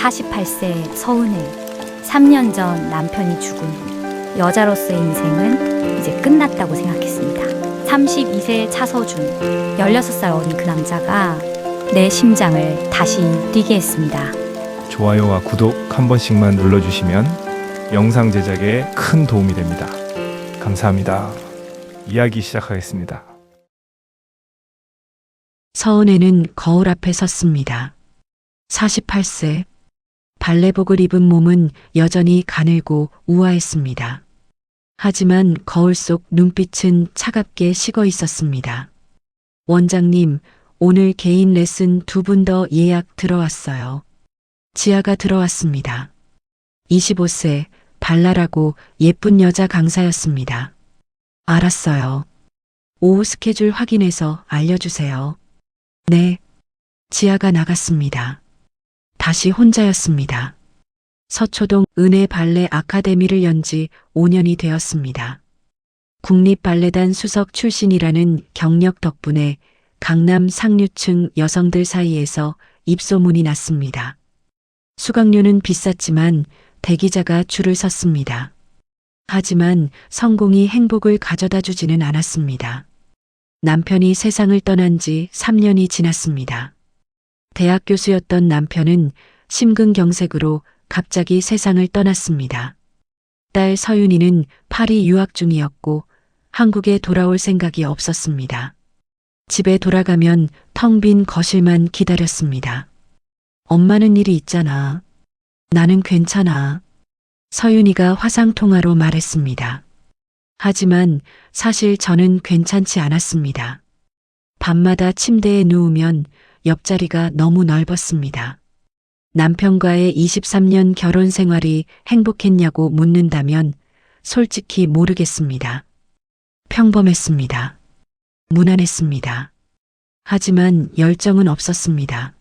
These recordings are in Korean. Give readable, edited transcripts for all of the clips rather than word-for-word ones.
48세 서은혜. 3년 전 남편이 죽은 후 여자로서의 인생은 이제 끝났다고 생각했습니다. 32세 차서준. 16살 어린 그 남자가 내 심장을 다시 뛰게 했습니다. 좋아요와 구독 한 번씩만 눌러주시면 영상 제작에 큰 도움이 됩니다. 감사합니다. 이야기 시작하겠습니다. 서은혜는 거울 앞에 섰습니다. 48세. 발레복을 입은 몸은 여전히 가늘고 우아했습니다. 하지만 거울 속 눈빛은 차갑게 식어 있었습니다. 원장님, 오늘 개인 레슨 2분 더 예약 들어왔어요. 지아가 들어왔습니다. 25세, 발랄하고 예쁜 여자 강사였습니다. 알았어요. 오후 스케줄 확인해서 알려주세요. 네. 지아가 나갔습니다. 다시 혼자였습니다. 서초동 은혜 발레 아카데미를 연 지 5년이 되었습니다. 국립발레단 수석 출신이라는 경력 덕분에 강남 상류층 여성들 사이에서 입소문이 났습니다. 수강료는 비쌌지만 대기자가 줄을 섰습니다. 하지만 성공이 행복을 가져다 주지는 않았습니다. 남편이 세상을 떠난 지 3년이 지났습니다. 대학 교수였던 남편은 심근경색으로 갑자기 세상을 떠났습니다. 딸 서윤이는 파리 유학 중이었고 한국에 돌아올 생각이 없었습니다. 집에 돌아가면 텅 빈 거실만 기다렸습니다. 엄마는 일이 있잖아. 나는 괜찮아. 서윤이가 화상통화로 말했습니다. 하지만 사실 저는 괜찮지 않았습니다. 밤마다 침대에 누우면 옆자리가 너무 넓었습니다. 남편과의 23년 결혼 생활이 행복했냐고 묻는다면 솔직히 모르겠습니다. 평범했습니다. 무난했습니다. 하지만 열정은 없었습니다.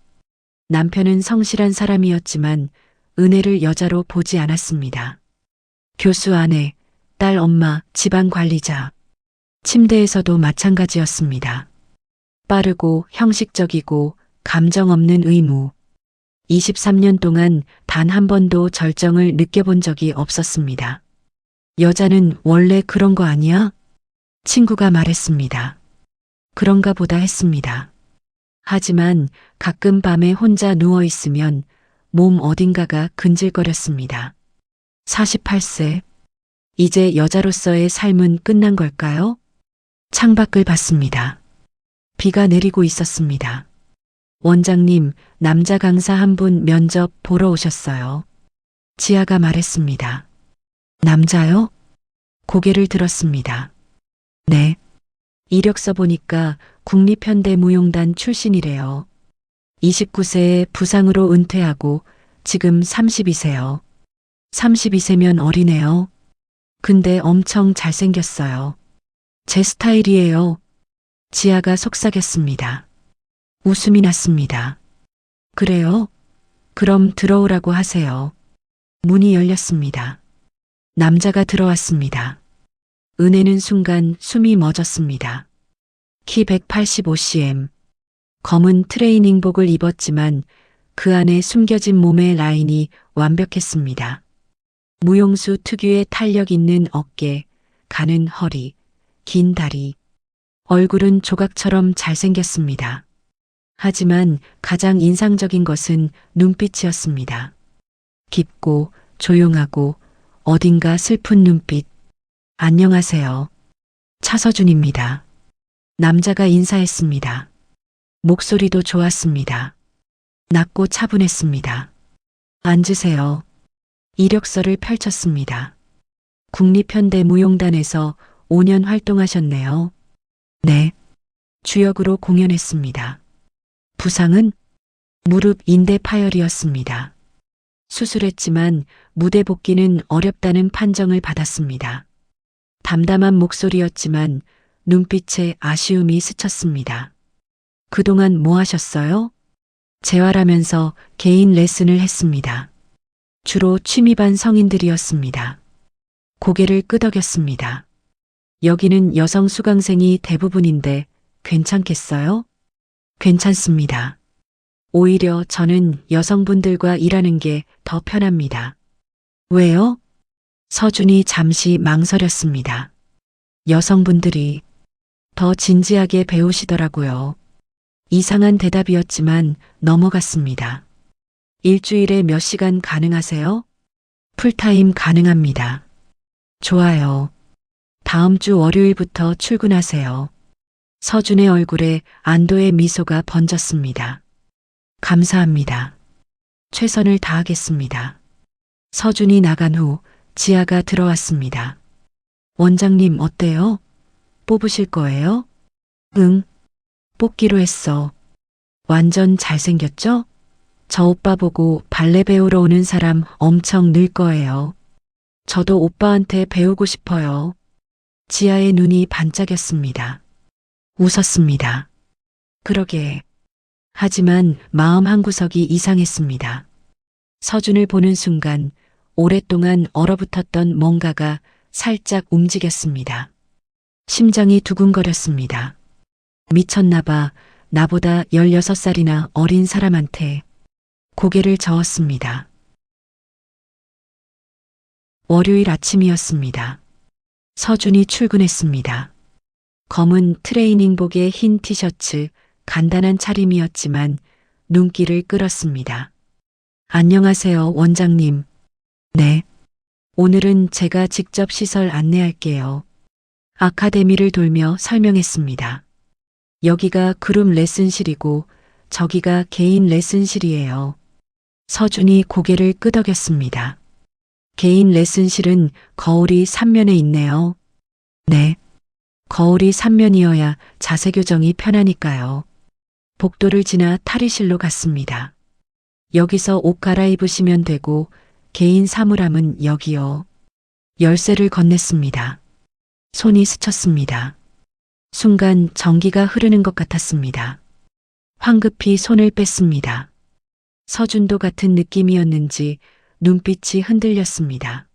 남편은 성실한 사람이었지만 은혜를 여자로 보지 않았습니다. 교수 아내, 딸 엄마, 집안 관리자. 침대에서도 마찬가지였습니다. 빠르고 형식적이고 감정 없는 의무. 23년 동안 단 한 번도 절정을 느껴본 적이 없었습니다. 여자는 원래 그런 거 아니야? 친구가 말했습니다. 그런가 보다 했습니다. 하지만 가끔 밤에 혼자 누워 있으면 몸 어딘가가 근질거렸습니다. 48세. 이제 여자로서의 삶은 끝난 걸까요? 창밖을 봤습니다. 비가 내리고 있었습니다. 원장님, 남자 강사 한 분 면접 보러 오셨어요. 지아가 말했습니다. 남자요? 고개를 들었습니다. 네. 이력서 보니까 국립현대무용단 출신이래요. 29세에 부상으로 은퇴하고 지금 32세요. 32세면 어리네요. 근데 엄청 잘생겼어요. 제 스타일이에요. 지아가 속삭였습니다. 웃음이 났습니다. 그래요? 그럼 들어오라고 하세요. 문이 열렸습니다. 남자가 들어왔습니다. 은혜는 순간 숨이 멎었습니다. 키 185cm. 검은 트레이닝복을 입었지만 그 안에 숨겨진 몸의 라인이 완벽했습니다. 무용수 특유의 탄력 있는 어깨, 가는 허리, 긴 다리. 얼굴은 조각처럼 잘생겼습니다. 하지만 가장 인상적인 것은 눈빛이었습니다. 깊고 조용하고 어딘가 슬픈 눈빛. 안녕하세요. 차서준입니다. 남자가 인사했습니다. 목소리도 좋았습니다. 낮고 차분했습니다. 앉으세요. 이력서를 펼쳤습니다. 국립현대무용단에서 5년 활동하셨네요. 네. 주역으로 공연했습니다. 부상은 무릎 인대 파열이었습니다. 수술했지만 무대 복귀는 어렵다는 판정을 받았습니다. 담담한 목소리였지만 눈빛에 아쉬움이 스쳤습니다. 그동안 뭐 하셨어요? 재활하면서 개인 레슨을 했습니다. 주로 취미반 성인들이었습니다. 고개를 끄덕였습니다. 여기는 여성 수강생이 대부분인데 괜찮겠어요? 괜찮습니다. 오히려 저는 여성분들과 일하는 게 더 편합니다. 왜요? 서준이 잠시 망설였습니다. 여성분들이 더 진지하게 배우시더라고요. 이상한 대답이었지만 넘어갔습니다. 일주일에 몇 시간 가능하세요? 풀타임 가능합니다. 좋아요. 다음 주 월요일부터 출근하세요. 서준의 얼굴에 안도의 미소가 번졌습니다. 감사합니다. 최선을 다하겠습니다. 서준이 나간 후 지아가 들어왔습니다. 원장님 어때요? 뽑으실 거예요? 응. 뽑기로 했어. 완전 잘생겼죠? 저 오빠 보고 발레 배우러 오는 사람 엄청 늘 거예요. 저도 오빠한테 배우고 싶어요. 지아의 눈이 반짝였습니다. 웃었습니다. 그러게. 하지만 마음 한구석이 이상했습니다. 서준을 보는 순간 오랫동안 얼어붙었던 뭔가가 살짝 움직였습니다. 심장이 두근거렸습니다. 미쳤나봐. 나보다 16살이나 어린 사람한테 고개를 저었습니다. 월요일 아침이었습니다. 서준이 출근했습니다. 검은 트레이닝복에 흰 티셔츠, 간단한 차림이었지만 눈길을 끌었습니다. 안녕하세요, 원장님. 네. 오늘은 제가 직접 시설 안내할게요. 아카데미를 돌며 설명했습니다. 여기가 그룹 레슨실이고 저기가 개인 레슨실이에요. 서준이 고개를 끄덕였습니다. 개인 레슨실은 거울이 3면에 있네요. 네. 거울이 3면이어야 자세 교정이 편하니까요. 복도를 지나 탈의실로 갔습니다. 여기서 옷 갈아입으시면 되고 개인 사물함은 여기요. 열쇠를 건넸습니다. 손이 스쳤습니다. 순간 전기가 흐르는 것 같았습니다. 황급히 손을 뺐습니다. 서준도 같은 느낌이었는지 눈빛이 흔들렸습니다.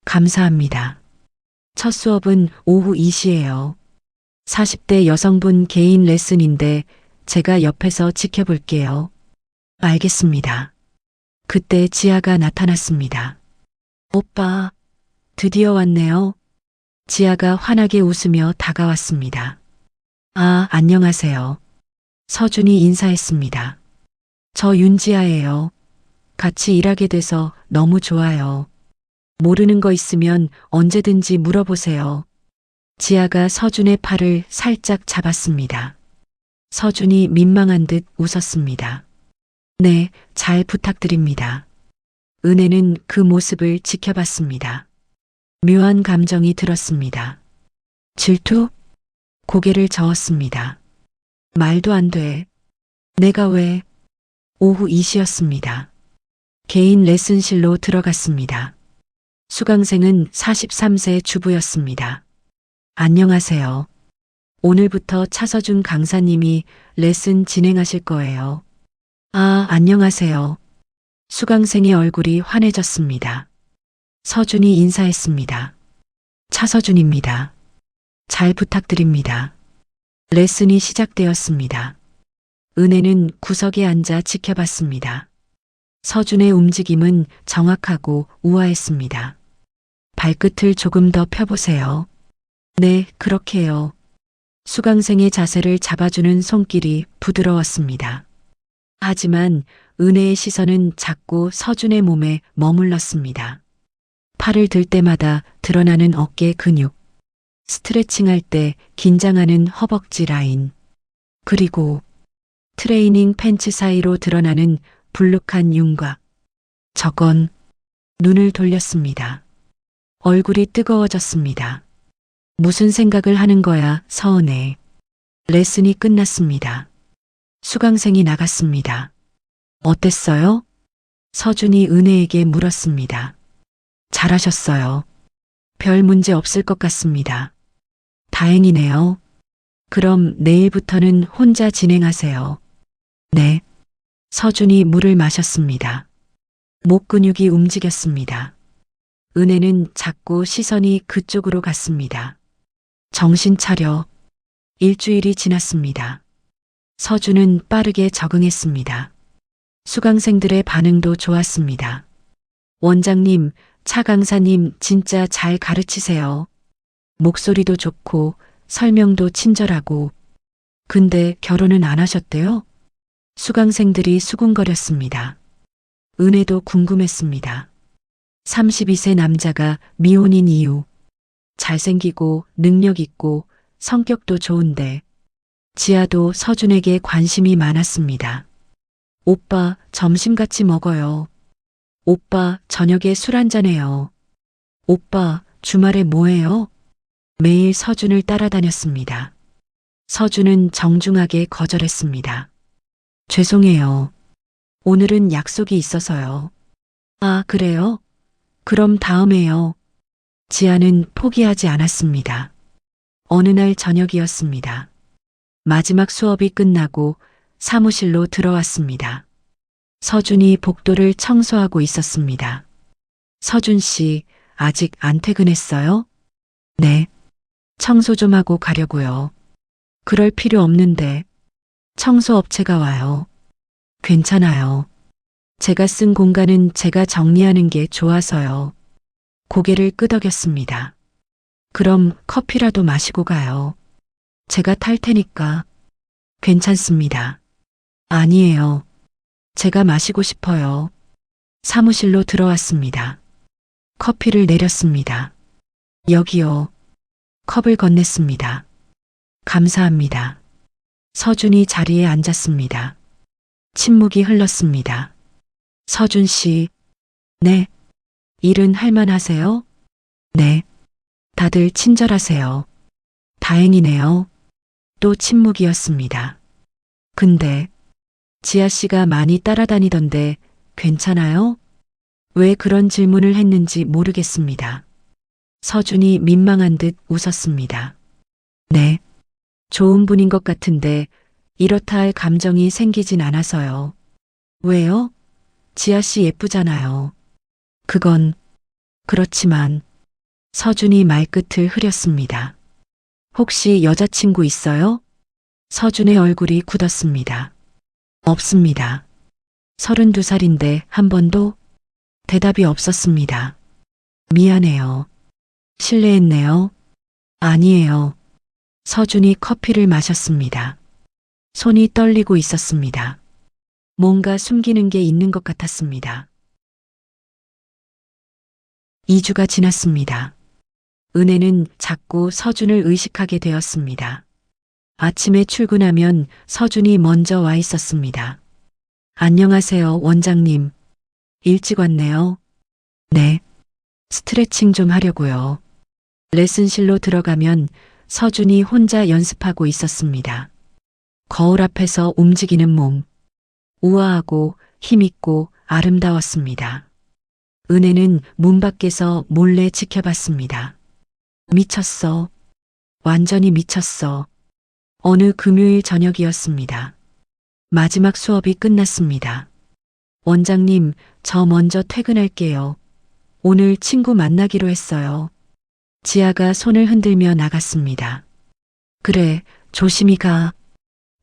감사합니다. 첫 수업은 오후 2시예요. 40대 여성분 개인 레슨인데 제가 옆에서 지켜볼게요. 알겠습니다. 그때 지아가 나타났습니다. 오빠, 드디어 왔네요. 지아가 환하게 웃으며 다가왔습니다. 아, 안녕하세요. 서준이 인사했습니다. 저 윤지아예요. 같이 일하게 돼서 너무 좋아요. 모르는 거 있으면 언제든지 물어보세요. 지아가 서준의 팔을 살짝 잡았습니다. 서준이 민망한 듯 웃었습니다. 네, 잘 부탁드립니다. 은혜는 그 모습을 지켜봤습니다. 묘한 감정이 들었습니다. 질투? 고개를 저었습니다. 말도 안 돼. 내가 왜? 오후 2시였습니다. 개인 레슨실로 들어갔습니다. 수강생은 43세 주부였습니다. 안녕하세요. 오늘부터 차서준 강사님이 레슨 진행하실 거예요. 아, 안녕하세요. 수강생의 얼굴이 환해졌습니다. 서준이 인사했습니다. 차서준입니다. 잘 부탁드립니다. 레슨이 시작되었습니다. 은혜는 구석에 앉아 지켜봤습니다. 서준의 움직임은 정확하고 우아했습니다. 발끝을 조금 더 펴보세요. 네, 그렇게요. 수강생의 자세를 잡아주는 손길이 부드러웠습니다. 하지만 은혜의 시선은 자꾸 서준의 몸에 머물렀습니다. 팔을 들 때마다 드러나는 어깨 근육, 스트레칭할 때 긴장하는 허벅지 라인, 그리고 트레이닝 팬츠 사이로 드러나는 불룩한 윤곽. 저건 눈을 돌렸습니다. 얼굴이 뜨거워졌습니다. 무슨 생각을 하는 거야, 서은혜. 레슨이 끝났습니다. 수강생이 나갔습니다. 어땠어요? 서준이 은혜에게 물었습니다. 잘하셨어요. 별 문제 없을 것 같습니다. 다행이네요. 그럼 내일부터는 혼자 진행하세요. 네. 서준이 물을 마셨습니다. 목 근육이 움직였습니다. 은혜는 자꾸 시선이 그쪽으로 갔습니다. 정신 차려. 일주일이 지났습니다. 서준은 빠르게 적응했습니다. 수강생들의 반응도 좋았습니다. 원장님, 차 강사님 진짜 잘 가르치세요. 목소리도 좋고 설명도 친절하고. 근데 결혼은 안 하셨대요? 수강생들이 수군거렸습니다. 은혜도 궁금했습니다. 32세 남자가 미혼인 이유. 잘생기고 능력 있고 성격도 좋은데. 지아도 서준에게 관심이 많았습니다. 오빠, 점심 같이 먹어요. 오빠, 저녁에 술 한잔해요. 오빠, 주말에 뭐해요? 매일 서준을 따라다녔습니다. 서준은 정중하게 거절했습니다. 죄송해요. 오늘은 약속이 있어서요. 아, 그래요? 그럼 다음에요. 지아는 포기하지 않았습니다. 어느 날 저녁이었습니다. 마지막 수업이 끝나고 사무실로 들어왔습니다. 서준이 복도를 청소하고 있었습니다. 서준 씨, 아직 안 퇴근했어요? 네. 청소 좀 하고 가려고요. 그럴 필요 없는데. 청소업체가 와요. 괜찮아요. 제가 쓴 공간은 제가 정리하는 게 좋아서요. 고개를 끄덕였습니다. 그럼 커피라도 마시고 가요. 제가 탈 테니까. 괜찮습니다. 아니에요. 제가 마시고 싶어요. 사무실로 들어왔습니다. 커피를 내렸습니다. 여기요. 컵을 건넸습니다. 감사합니다. 서준이 자리에 앉았습니다. 침묵이 흘렀습니다. 서준 씨. 네. 일은 할만하세요? 네. 다들 친절하세요. 다행이네요. 또 침묵이었습니다. 근데 지아 씨가 많이 따라다니던데 괜찮아요? 왜 그런 질문을 했는지 모르겠습니다. 서준이 민망한 듯 웃었습니다. 네. 좋은 분인 것 같은데 이렇다 할 감정이 생기진 않아서요. 왜요? 지아 씨 예쁘잖아요. 그건 그렇지만. 서준이 말끝을 흐렸습니다. 혹시 여자친구 있어요? 서준의 얼굴이 굳었습니다. 없습니다. 32살인데 한 번도? 대답이 없었습니다. 미안해요. 실례했네요. 아니에요. 서준이 커피를 마셨습니다. 손이 떨리고 있었습니다. 뭔가 숨기는 게 있는 것 같았습니다. 2주가 지났습니다. 은혜는 자꾸 서준을 의식하게 되었습니다. 아침에 출근하면 서준이 먼저 와 있었습니다. 안녕하세요, 원장님. 일찍 왔네요. 네. 스트레칭 좀 하려고요. 레슨실로 들어가면 서준이 혼자 연습하고 있었습니다. 거울 앞에서 움직이는 몸. 우아하고 힘있고 아름다웠습니다. 은혜는 문 밖에서 몰래 지켜봤습니다. 미쳤어. 완전히 미쳤어. 어느 금요일 저녁이었습니다. 마지막 수업이 끝났습니다. 원장님, 저 먼저 퇴근할게요. 오늘 친구 만나기로 했어요. 지아가 손을 흔들며 나갔습니다. 그래, 조심히 가.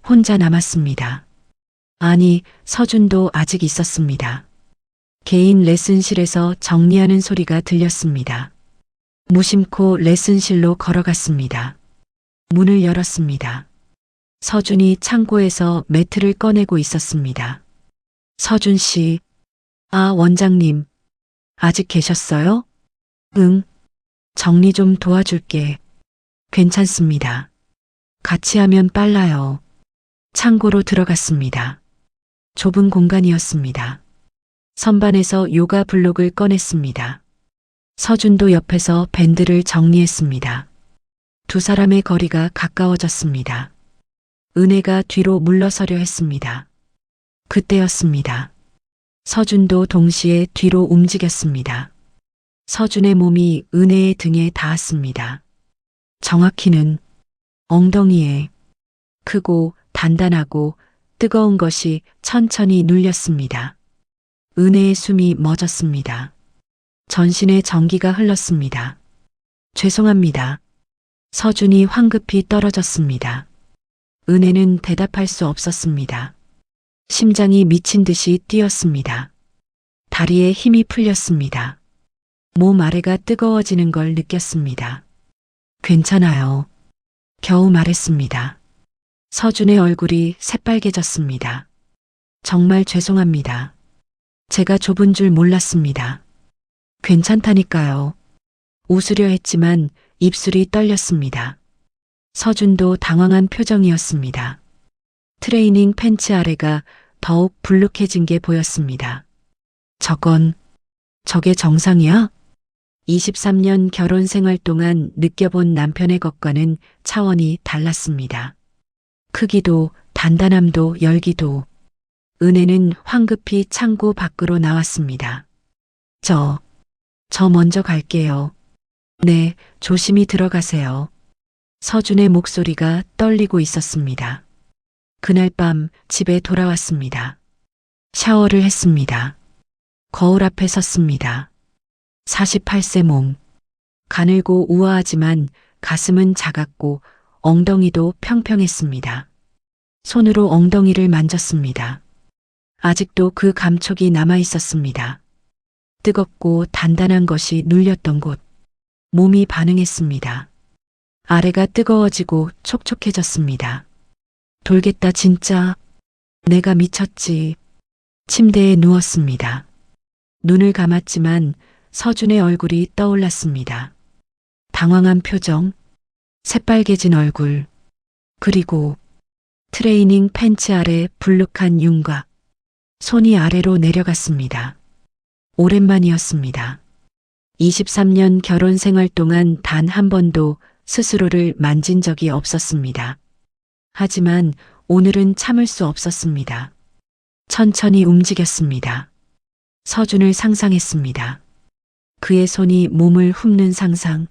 혼자 남았습니다. 아니, 서준도 아직 있었습니다. 개인 레슨실에서 정리하는 소리가 들렸습니다. 무심코 레슨실로 걸어갔습니다. 문을 열었습니다. 서준이 창고에서 매트를 꺼내고 있었습니다. 서준 씨. 아, 원장님. 아직 계셨어요? 응. 정리 좀 도와줄게. 괜찮습니다. 같이 하면 빨라요. 창고로 들어갔습니다. 좁은 공간이었습니다. 선반에서 요가 블록을 꺼냈습니다. 서준도 옆에서 밴드를 정리했습니다. 두 사람의 거리가 가까워졌습니다. 은혜가 뒤로 물러서려 했습니다. 그때였습니다. 서준도 동시에 뒤로 움직였습니다. 서준의 몸이 은혜의 등에 닿았습니다. 정확히는 엉덩이에. 크고 단단하고 뜨거운 것이 천천히 눌렸습니다. 은혜의 숨이 멎었습니다. 전신에 전기가 흘렀습니다. 죄송합니다. 서준이 황급히 떨어졌습니다. 은혜는 대답할 수 없었습니다. 심장이 미친 듯이 뛰었습니다. 다리에 힘이 풀렸습니다. 몸 아래가 뜨거워지는 걸 느꼈습니다. 괜찮아요. 겨우 말했습니다. 서준의 얼굴이 새빨개졌습니다. 정말 죄송합니다. 제가 좁은 줄 몰랐습니다. 괜찮다니까요. 웃으려 했지만 입술이 떨렸습니다. 서준도 당황한 표정이었습니다. 트레이닝 팬츠 아래가 더욱 불룩해진 게 보였습니다. 저게 정상이야? 23년 결혼 생활 동안 느껴본 남편의 것과는 차원이 달랐습니다. 크기도 단단함도 열기도. 은혜는 황급히 창고 밖으로 나왔습니다. 저 먼저 갈게요. 네, 조심히 들어가세요. 서준의 목소리가 떨리고 있었습니다. 그날 밤 집에 돌아왔습니다. 샤워를 했습니다. 거울 앞에 섰습니다. 48세 몸. 가늘고 우아하지만 가슴은 작았고 엉덩이도 평평했습니다. 손으로 엉덩이를 만졌습니다. 아직도 그 감촉이 남아 있었습니다. 뜨겁고 단단한 것이 눌렸던 곳. 몸이 반응했습니다. 아래가 뜨거워지고 촉촉해졌습니다. 돌겠다 진짜. 내가 미쳤지. 침대에 누웠습니다. 눈을 감았지만 서준의 얼굴이 떠올랐습니다. 당황한 표정, 새빨개진 얼굴, 그리고 트레이닝 팬츠 아래 불룩한 윤곽. 손이 아래로 내려갔습니다. 오랜만이었습니다. 23년 결혼 생활 동안 단 한 번도 스스로를 만진 적이 없었습니다. 하지만 오늘은 참을 수 없었습니다. 천천히 움직였습니다. 서준을 상상했습니다. 그의 손이 몸을 훑는 상상,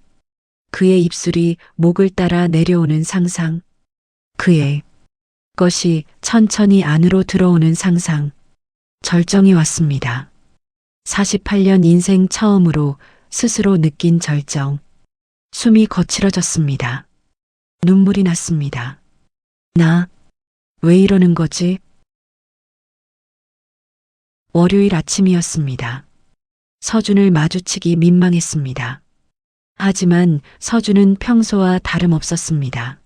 그의 입술이 목을 따라 내려오는 상상, 그의 것이 천천히 안으로 들어오는 상상. 절정이 왔습니다. 48년 인생 처음으로 스스로 느낀 절정. 숨이 거칠어졌습니다. 눈물이 났습니다. 나, 왜 이러는 거지? 월요일 아침이었습니다. 서준을 마주치기 민망했습니다. 하지만 서준은 평소와 다름없었습니다.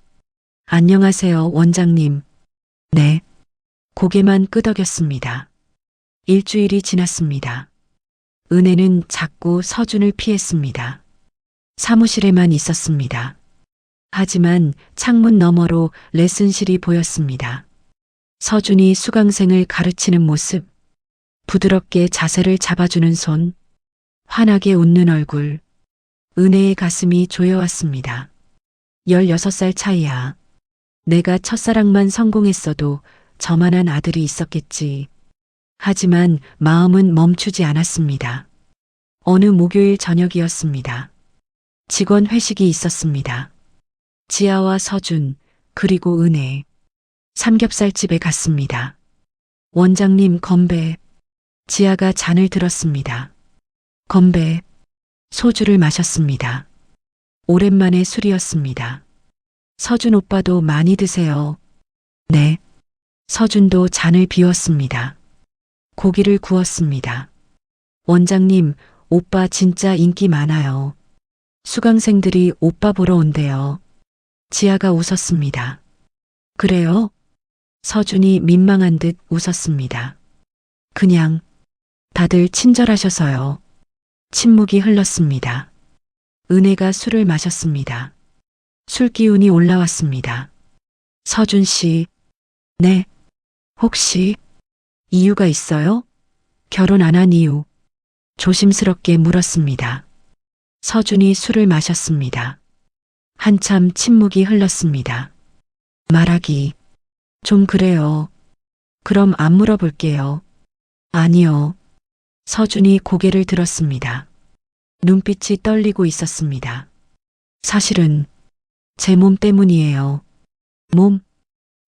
안녕하세요, 원장님. 네. 고개만 끄덕였습니다. 일주일이 지났습니다. 은혜는 자꾸 서준을 피했습니다. 사무실에만 있었습니다. 하지만 창문 너머로 레슨실이 보였습니다. 서준이 수강생을 가르치는 모습, 부드럽게 자세를 잡아주는 손, 환하게 웃는 얼굴, 은혜의 가슴이 조여왔습니다. 16살 차이야. 내가 첫사랑만 성공했어도 저만한 아들이 있었겠지. 하지만 마음은 멈추지 않았습니다. 어느 목요일 저녁이었습니다. 직원 회식이 있었습니다. 지아와 서준, 그리고 은혜. 삼겹살집에 갔습니다. 원장님 건배. 지아가 잔을 들었습니다. 건배. 소주를 마셨습니다. 오랜만에 술이었습니다. 서준 오빠도 많이 드세요. 네. 서준도 잔을 비웠습니다. 고기를 구웠습니다. 원장님, 오빠 진짜 인기 많아요. 수강생들이 오빠 보러 온대요. 지아가 웃었습니다. 그래요? 서준이 민망한 듯 웃었습니다. 그냥 다들 친절하셔서요. 침묵이 흘렀습니다. 은혜가 술을 마셨습니다. 술 기운이 올라왔습니다. 서준 씨. 네. 혹시 이유가 있어요? 결혼 안 한 이유. 조심스럽게 물었습니다. 서준이 술을 마셨습니다. 한참 침묵이 흘렀습니다. 말하기. 좀 그래요. 그럼 안 물어볼게요. 아니요. 서준이 고개를 들었습니다. 눈빛이 떨리고 있었습니다. 사실은 제 몸 때문이에요. 몸?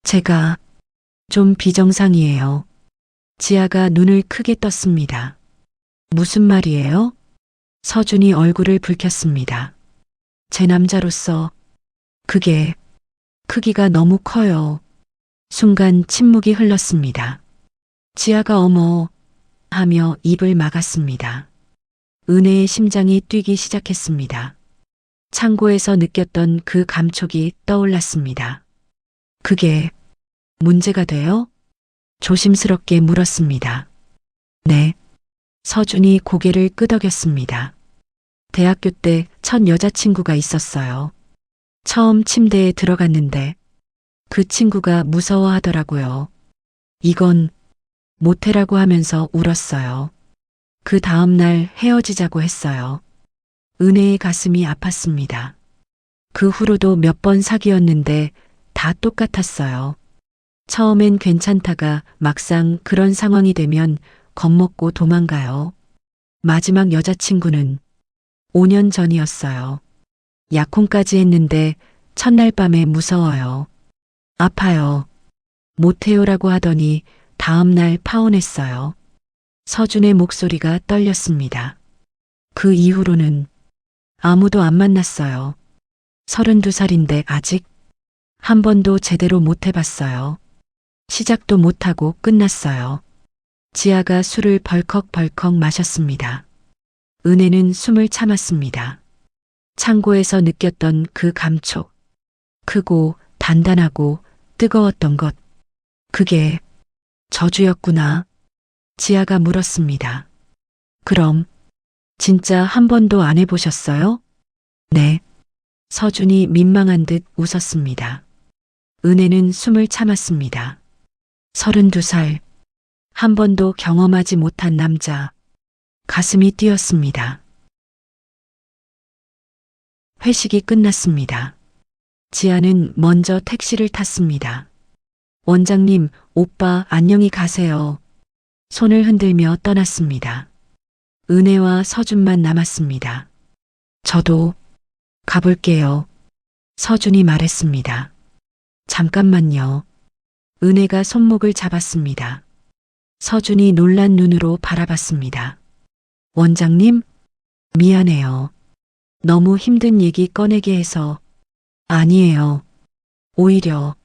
제가 좀 비정상이에요. 지아가 눈을 크게 떴습니다. 무슨 말이에요? 서준이 얼굴을 붉혔습니다. 제 남자로서 그게, 크기가 너무 커요. 순간 침묵이 흘렀습니다. 지아가 어머 하며 입을 막았습니다. 은혜의 심장이 뛰기 시작했습니다. 창고에서 느꼈던 그 감촉이 떠올랐습니다. 그게 문제가 돼요? 조심스럽게 물었습니다. 네. 서준이 고개를 끄덕였습니다. 대학교 때 첫 여자친구가 있었어요. 처음 침대에 들어갔는데 그 친구가 무서워하더라고요. 이건 모태라고 하면서 울었어요. 그 다음날 헤어지자고 했어요. 은혜의 가슴이 아팠습니다. 그 후로도 몇 번 사귀었는데 다 똑같았어요. 처음엔 괜찮다가 막상 그런 상황이 되면 겁먹고 도망가요. 마지막 여자친구는 5년 전이었어요. 약혼까지 했는데 첫날 밤에 무서워요. 아파요. 못해요라고 하더니 다음날 파혼했어요. 서준의 목소리가 떨렸습니다. 그 이후로는 아무도 안 만났어요. 32살인데 아직 한 번도 제대로 못 해봤어요. 시작도 못하고 끝났어요. 지아가 술을 벌컥벌컥 마셨습니다. 은혜는 숨을 참았습니다. 창고에서 느꼈던 그 감촉. 크고 단단하고 뜨거웠던 것. 그게 저주였구나. 지아가 물었습니다. 그럼 진짜 한 번도 안 해보셨어요? 네. 서준이 민망한 듯 웃었습니다. 은혜는 숨을 참았습니다. 32살. 한 번도 경험하지 못한 남자. 가슴이 뛰었습니다. 회식이 끝났습니다. 지아는 먼저 택시를 탔습니다. 원장님, 오빠 안녕히 가세요. 손을 흔들며 떠났습니다. 은혜와 서준만 남았습니다. 저도 가볼게요. 서준이 말했습니다. 잠깐만요. 은혜가 손목을 잡았습니다. 서준이 놀란 눈으로 바라봤습니다. 원장님, 미안해요. 너무 힘든 얘기 꺼내게 해서. 아니에요. 오히려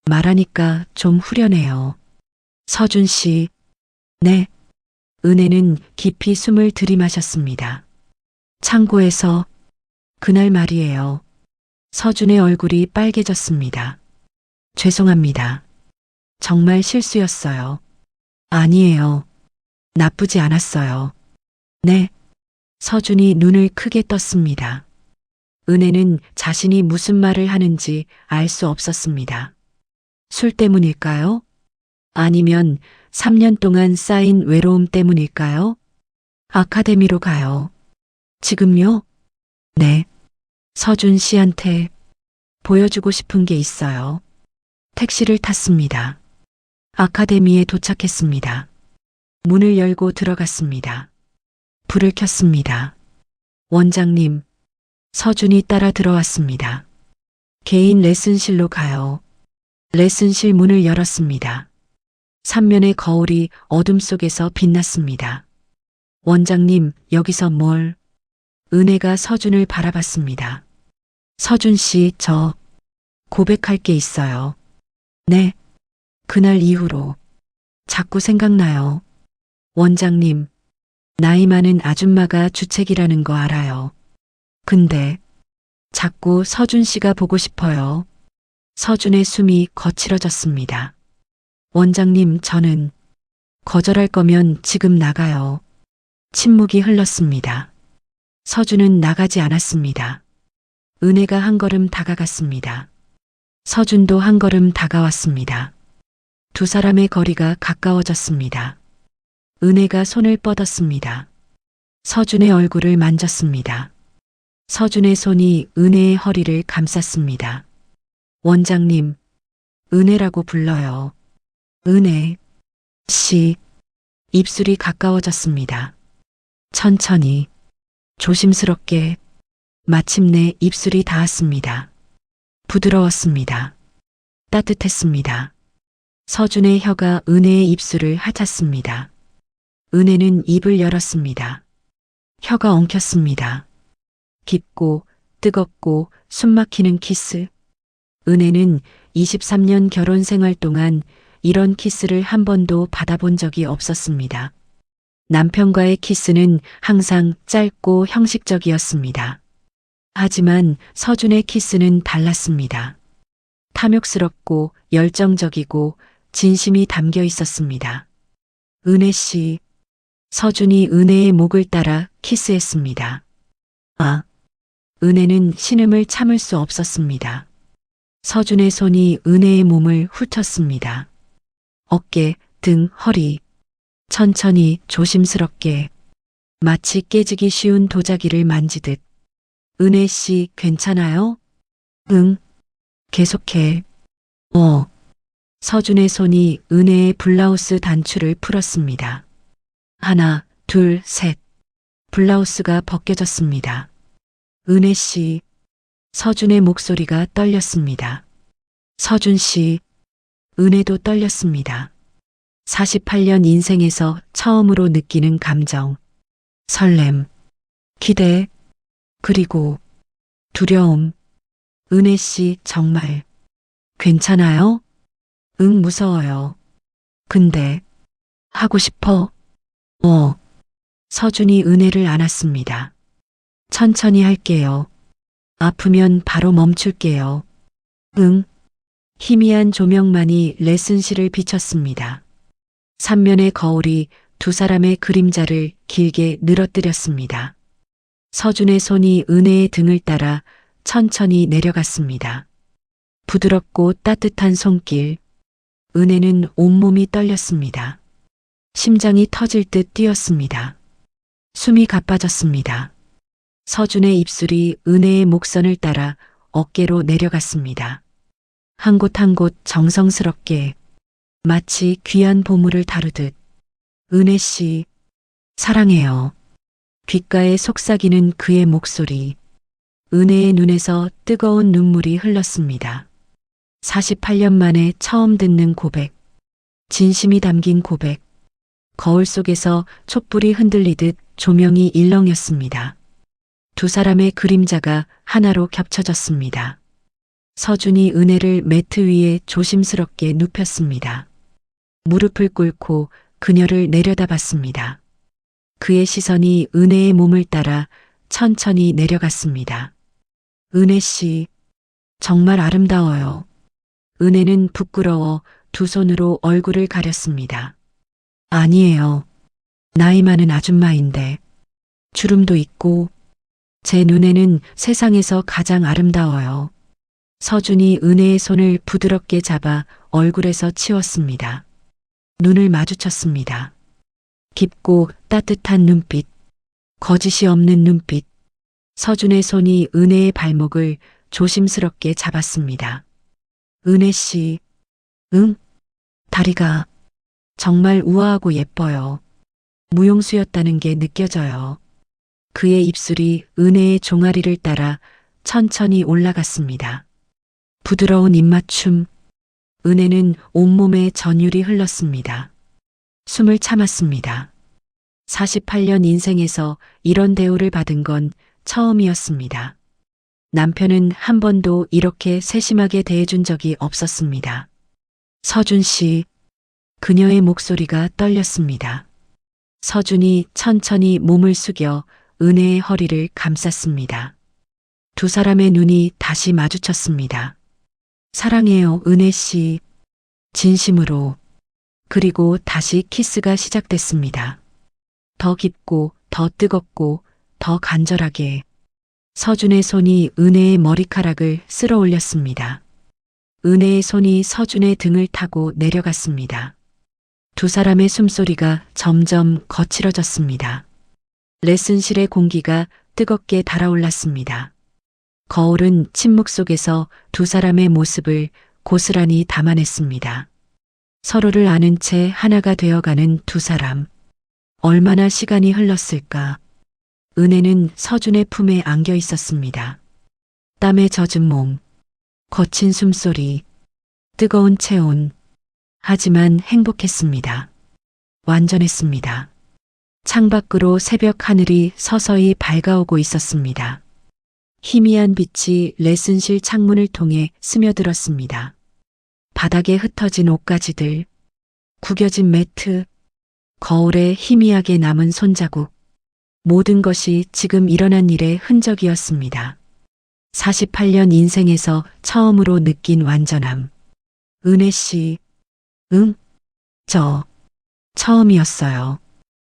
말하니까 좀 후련해요. 서준 씨. 네. 은혜는 깊이 숨을 들이마셨습니다. 창고에서 그날 말이에요. 서준의 얼굴이 빨개졌습니다. 죄송합니다. 정말 실수였어요. 아니에요. 나쁘지 않았어요. 네. 서준이 눈을 크게 떴습니다. 은혜는 자신이 무슨 말을 하는지 알 수 없었습니다. 술 때문일까요? 아니면 3년 동안 쌓인 외로움 때문일까요? 아카데미로 가요. 지금요? 네. 서준 씨한테 보여주고 싶은 게 있어요. 택시를 탔습니다. 아카데미에 도착했습니다. 문을 열고 들어갔습니다. 불을 켰습니다. 원장님, 서준이 따라 들어왔습니다. 개인 레슨실로 가요. 레슨실 문을 열었습니다. 3면의 거울이 어둠 속에서 빛났습니다. 원장님, 여기서 뭘? 은혜가 서준을 바라봤습니다. 서준 씨, 저 고백할 게 있어요. 네. 그날 이후로 자꾸 생각나요. 원장님, 나이 많은 아줌마가 주책이라는 거 알아요. 근데 자꾸 서준 씨가 보고 싶어요. 서준의 숨이 거칠어졌습니다. 원장님, 저는 거절할 거면 지금 나가요. 침묵이 흘렀습니다. 서준은 나가지 않았습니다. 은혜가 한 걸음 다가갔습니다. 서준도 한 걸음 다가왔습니다. 두 사람의 거리가 가까워졌습니다. 은혜가 손을 뻗었습니다. 서준의 얼굴을 만졌습니다. 서준의 손이 은혜의 허리를 감쌌습니다. 원장님, 은혜라고 불러요. 은혜 씨. 입술이 가까워졌습니다. 천천히, 조심스럽게, 마침내 입술이 닿았습니다. 부드러웠습니다. 따뜻했습니다. 서준의 혀가 은혜의 입술을 핥았습니다. 은혜는 입을 열었습니다. 혀가 엉켰습니다. 깊고 뜨겁고 숨막히는 키스. 은혜는 23년 결혼 생활 동안 이런 키스를 한 번도 받아본 적이 없었습니다. 남편과의 키스는 항상 짧고 형식적이었습니다. 하지만 서준의 키스는 달랐습니다. 탐욕스럽고 열정적이고 진심이 담겨 있었습니다. 은혜 씨, 서준이 은혜의 목을 따라 키스했습니다. 아, 은혜는 신음을 참을 수 없었습니다. 서준의 손이 은혜의 몸을 훑었습니다. 어깨, 등, 허리. 천천히 조심스럽게 마치 깨지기 쉬운 도자기를 만지듯. 은혜 씨 괜찮아요? 응. 계속해. 서준의 손이 은혜의 블라우스 단추를 풀었습니다. 하나, 둘, 셋. 블라우스가 벗겨졌습니다. 은혜 씨. 서준의 목소리가 떨렸습니다. 서준 씨. 은혜도 떨렸습니다. 48년 인생에서 처음으로 느끼는 감정. 설렘, 기대, 그리고 두려움. 은혜 씨 정말 괜찮아요? 응, 무서워요. 근데 하고 싶어. 서준이 은혜를 안았습니다. 천천히 할게요. 아프면 바로 멈출게요. 응. 희미한 조명만이 레슨실을 비췄습니다. 삼면의 거울이 두 사람의 그림자를 길게 늘어뜨렸습니다. 서준의 손이 은혜의 등을 따라 천천히 내려갔습니다. 부드럽고 따뜻한 손길. 은혜는 온몸이 떨렸습니다. 심장이 터질 듯 뛰었습니다. 숨이 가빠졌습니다. 서준의 입술이 은혜의 목선을 따라 어깨로 내려갔습니다. 한 곳 한 곳 정성스럽게 마치 귀한 보물을 다루듯. 은혜 씨, 사랑해요. 귓가에 속삭이는 그의 목소리. 은혜의 눈에서 뜨거운 눈물이 흘렀습니다. 48년 만에 처음 듣는 고백. 진심이 담긴 고백. 거울 속에서 촛불이 흔들리듯 조명이 일렁였습니다. 두 사람의 그림자가 하나로 겹쳐졌습니다. 서준이 은혜를 매트 위에 조심스럽게 눕혔습니다. 무릎을 꿇고 그녀를 내려다봤습니다. 그의 시선이 은혜의 몸을 따라 천천히 내려갔습니다. 은혜 씨, 정말 아름다워요. 은혜는 부끄러워 두 손으로 얼굴을 가렸습니다. 아니에요. 나이 많은 아줌마인데 주름도 있고 제 눈에는 세상에서 가장 아름다워요. 서준이 은혜의 손을 부드럽게 잡아 얼굴에서 치웠습니다. 눈을 마주쳤습니다. 깊고 따뜻한 눈빛, 거짓이 없는 눈빛. 서준의 손이 은혜의 발목을 조심스럽게 잡았습니다. 은혜 씨, 응? 다리가 정말 우아하고 예뻐요. 무용수였다는 게 느껴져요. 그의 입술이 은혜의 종아리를 따라 천천히 올라갔습니다. 부드러운 입맞춤. 은혜는 온몸에 전율이 흘렀습니다. 숨을 참았습니다. 48년 인생에서 이런 대우를 받은 건 처음이었습니다. 남편은 한 번도 이렇게 세심하게 대해준 적이 없었습니다. 서준 씨, 그녀의 목소리가 떨렸습니다. 서준이 천천히 몸을 숙여 은혜의 허리를 감쌌습니다. 두 사람의 눈이 다시 마주쳤습니다. 사랑해요, 은혜 씨. 진심으로. 그리고 다시 키스가 시작됐습니다. 더 깊고, 더 뜨겁고, 더 간절하게. 서준의 손이 은혜의 머리카락을 쓸어 올렸습니다. 은혜의 손이 서준의 등을 타고 내려갔습니다. 두 사람의 숨소리가 점점 거칠어졌습니다. 레슨실의 공기가 뜨겁게 달아올랐습니다. 거울은 침묵 속에서 두 사람의 모습을 고스란히 담아냈습니다. 서로를 아는 채 하나가 되어가는 두 사람. 얼마나 시간이 흘렀을까. 은혜는 서준의 품에 안겨 있었습니다. 땀에 젖은 몸, 거친 숨소리, 뜨거운 체온. 하지만 행복했습니다. 완전했습니다. 창밖으로 새벽 하늘이 서서히 밝아오고 있었습니다. 희미한 빛이 레슨실 창문을 통해 스며들었습니다. 바닥에 흩어진 옷가지들, 구겨진 매트, 거울에 희미하게 남은 손자국. 모든 것이 지금 일어난 일의 흔적이었습니다. 48년 인생에서 처음으로 느낀 완전함. 은혜 씨, 저, 처음이었어요.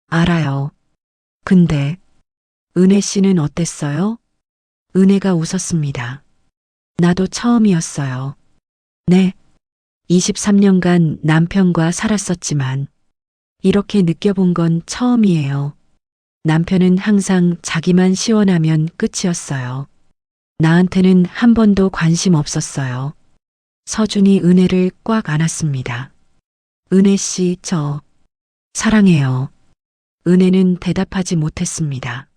알아요. 근데, 은혜 씨는 어땠어요? 은혜가 웃었습니다. 나도 처음이었어요. 네. 23년간 남편과 살았었지만, 이렇게 느껴본 건 처음이에요. 남편은 항상 자기만 시원하면 끝이었어요. 나한테는 한 번도 관심 없었어요. 서준이 은혜를 꽉 안았습니다. 은혜 씨, 저 사랑해요. 은혜는 대답하지 못했습니다.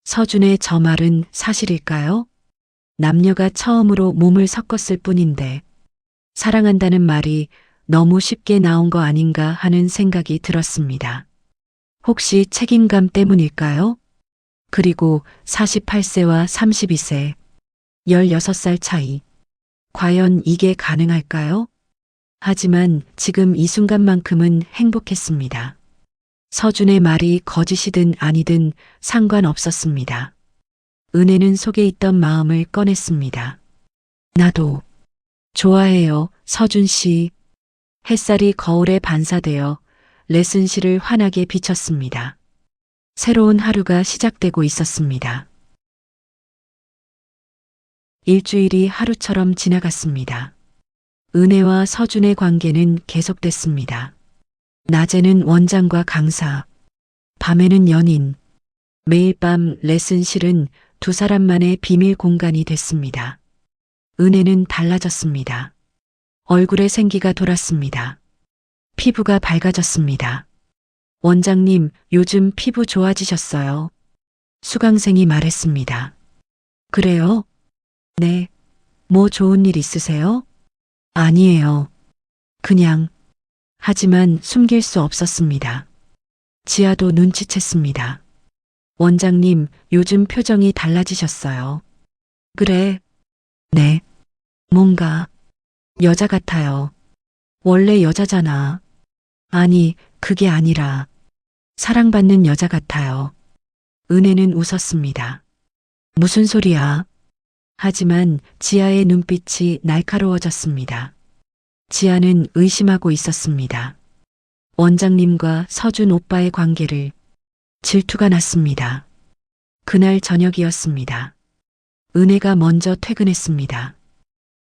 서준의 저 말은 사실일까요? 남녀가 처음으로 몸을 섞었을 뿐인데 사랑한다는 말이 너무 쉽게 나온 거 아닌가 하는 생각이 들었습니다. 혹시 책임감 때문일까요? 그리고 48세와 32세, 16살 차이. 과연 이게 가능할까요? 하지만 지금 이 순간만큼은 행복했습니다. 서준의 말이 거짓이든 아니든 상관없었습니다. 은혜는 속에 있던 마음을 꺼냈습니다. 나도 좋아해요, 서준 씨. 햇살이 거울에 반사되어 레슨실을 환하게 비쳤습니다. 새로운 하루가 시작되고 있었습니다. 일주일이 하루처럼 지나갔습니다. 은혜와 서준의 관계는 계속됐습니다. 낮에는 원장과 강사, 밤에는 연인. 매일 밤 레슨실은 두 사람만의 비밀 공간이 됐습니다. 은혜는 달라졌습니다. 얼굴에 생기가 돌았습니다. 피부가 밝아졌습니다. 원장님, 요즘 피부 좋아지셨어요. 수강생이 말했습니다. 그래요? 네. 뭐 좋은 일 있으세요? 아니에요. 그냥. 하지만 숨길 수 없었습니다. 지아도 눈치챘습니다. 원장님, 요즘 표정이 달라지셨어요. 그래. 네. 뭔가 여자 같아요. 원래 여자잖아. 아니, 그게 아니라 사랑받는 여자 같아요. 은혜는 웃었습니다. 무슨 소리야? 하지만 지아의 눈빛이 날카로워졌습니다. 지아는 의심하고 있었습니다. 원장님과 서준 오빠의 관계를. 질투가 났습니다. 그날 저녁이었습니다. 은혜가 먼저 퇴근했습니다.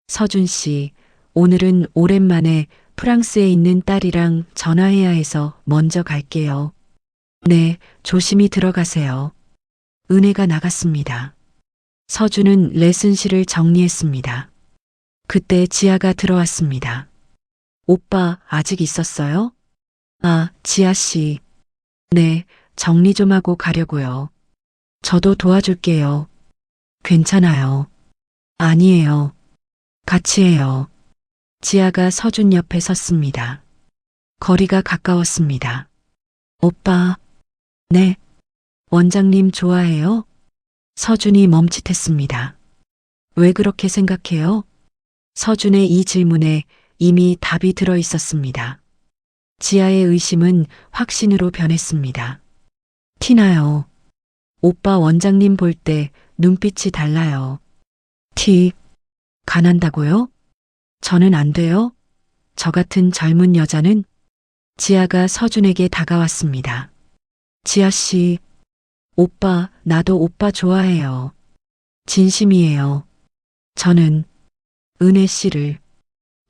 서준 씨, 오늘은 오랜만에 프랑스에 있는 딸이랑 전화해야 해서 먼저 갈게요. 네, 조심히 들어가세요. 은혜가 나갔습니다. 서준은 레슨실을 정리했습니다. 그때 지아가 들어왔습니다. 오빠, 아직 있었어요? 아, 지아 씨. 네, 정리 좀 하고 가려고요. 저도 도와줄게요. 괜찮아요. 아니에요. 같이 해요. 지아가 서준 옆에 섰습니다. 거리가 가까웠습니다. 오빠. 네. 원장님 좋아해요? 서준이 멈칫했습니다. 왜 그렇게 생각해요? 서준의 이 질문에 이미 답이 들어 있었습니다. 지아의 의심은 확신으로 변했습니다. 티나요. 오빠 원장님 볼 때 눈빛이 달라요. 가난다고요? 저는 안 돼요? 저 같은 젊은 여자는? 지아가 서준에게 다가왔습니다. 지아 씨, 오빠, 나도 오빠 좋아해요. 진심이에요. 저는 은혜 씨를.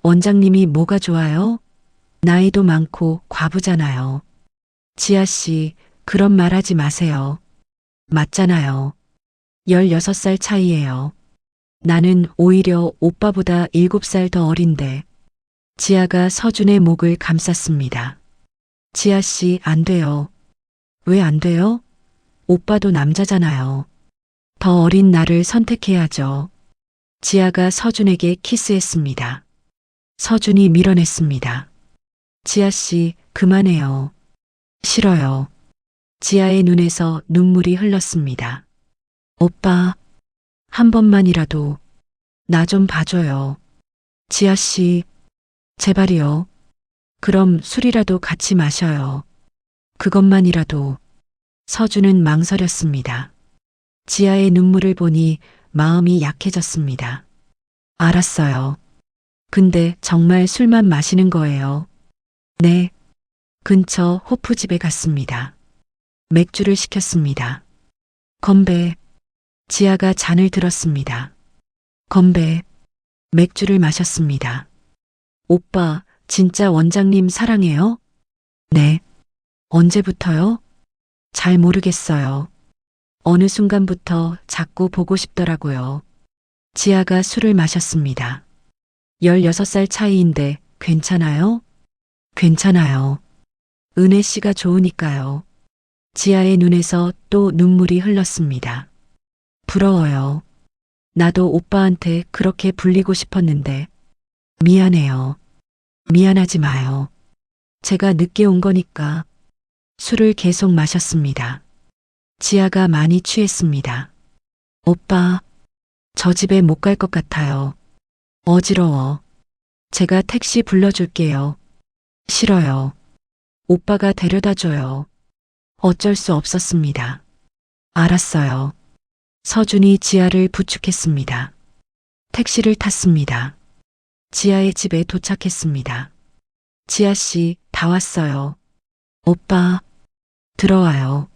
원장님이 뭐가 좋아요? 나이도 많고 과부잖아요. 지아 씨, 그런 말 하지 마세요. 맞잖아요. 16살 차이예요. 나는 오히려 오빠보다 7살 더 어린데. 지아가 서준의 목을 감쌌습니다. 지아 씨, 안 돼요. 왜 안 돼요? 오빠도 남자잖아요. 더 어린 나를 선택해야죠. 지아가 서준에게 키스했습니다. 서준이 밀어냈습니다. 지아 씨, 그만해요. 싫어요. 지아의 눈에서 눈물이 흘렀습니다. 오빠, 한 번만이라도 나 좀 봐줘요. 지아 씨, 제발이요. 그럼 술이라도 같이 마셔요. 그것만이라도. 서준은 망설였습니다. 지아의 눈물을 보니 마음이 약해졌습니다. 알았어요. 근데 정말 술만 마시는 거예요. 네. 근처 호프집에 갔습니다. 맥주를 시켰습니다. 건배. 지아가 잔을 들었습니다. 건배. 맥주를 마셨습니다. 오빠, 진짜 원장님 사랑해요? 네. 언제부터요? 잘 모르겠어요. 어느 순간부터 자꾸 보고 싶더라고요. 지아가 술을 마셨습니다. 16살 차이인데 괜찮아요? 괜찮아요. 은혜 씨가 좋으니까요. 지아의 눈에서 또 눈물이 흘렀습니다. 부러워요. 나도 오빠한테 그렇게 불리고 싶었는데. 미안해요. 미안하지 마요. 제가 늦게 온 거니까. 술을 계속 마셨습니다. 지아가 많이 취했습니다. 오빠, 저 집에 못 갈 것 같아요. 어지러워. 제가 택시 불러줄게요. 싫어요. 오빠가 데려다 줘요. 어쩔 수 없었습니다. 알았어요. 서준이 지아를 부축했습니다. 택시를 탔습니다. 지아의 집에 도착했습니다. 지아 씨, 다 왔어요. 오빠, 들어와요.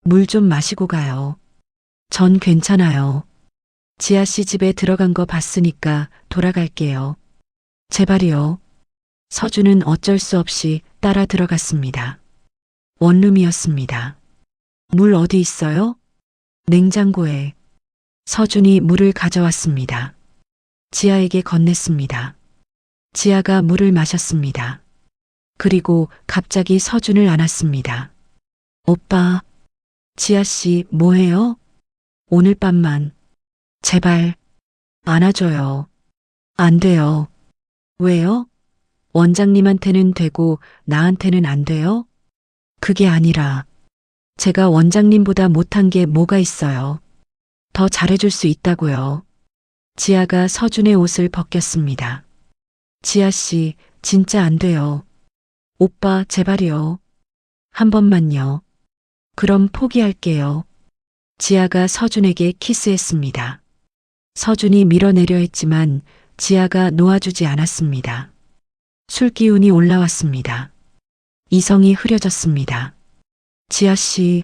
물 좀 마시고 가요. 전 괜찮아요. 지아 씨 집에 들어간 거 봤으니까 돌아갈게요. 제발이요. 서준은 어쩔 수 없이 따라 들어갔습니다. 원룸이었습니다. 물 어디 있어요? 냉장고에. 서준이 물을 가져왔습니다. 지아에게 건넸습니다. 지아가 물을 마셨습니다. 그리고 갑자기 서준을 안았습니다. 오빠, 지아 씨 뭐해요? 오늘 밤만. 제발, 안아줘요. 안 돼요. 왜요? 원장님한테는 되고 나한테는 안 돼요? 그게 아니라 제가 원장님보다 못한 게 뭐가 있어요. 더 잘해줄 수 있다고요. 지아가 서준의 옷을 벗겼습니다. 지아 씨, 진짜 안 돼요. 오빠, 제발이요. 한 번만요. 그럼 포기할게요. 지아가 서준에게 키스했습니다. 서준이 밀어내려 했지만 지아가 놓아주지 않았습니다. 술 기운이 올라왔습니다. 이성이 흐려졌습니다. 지아 씨,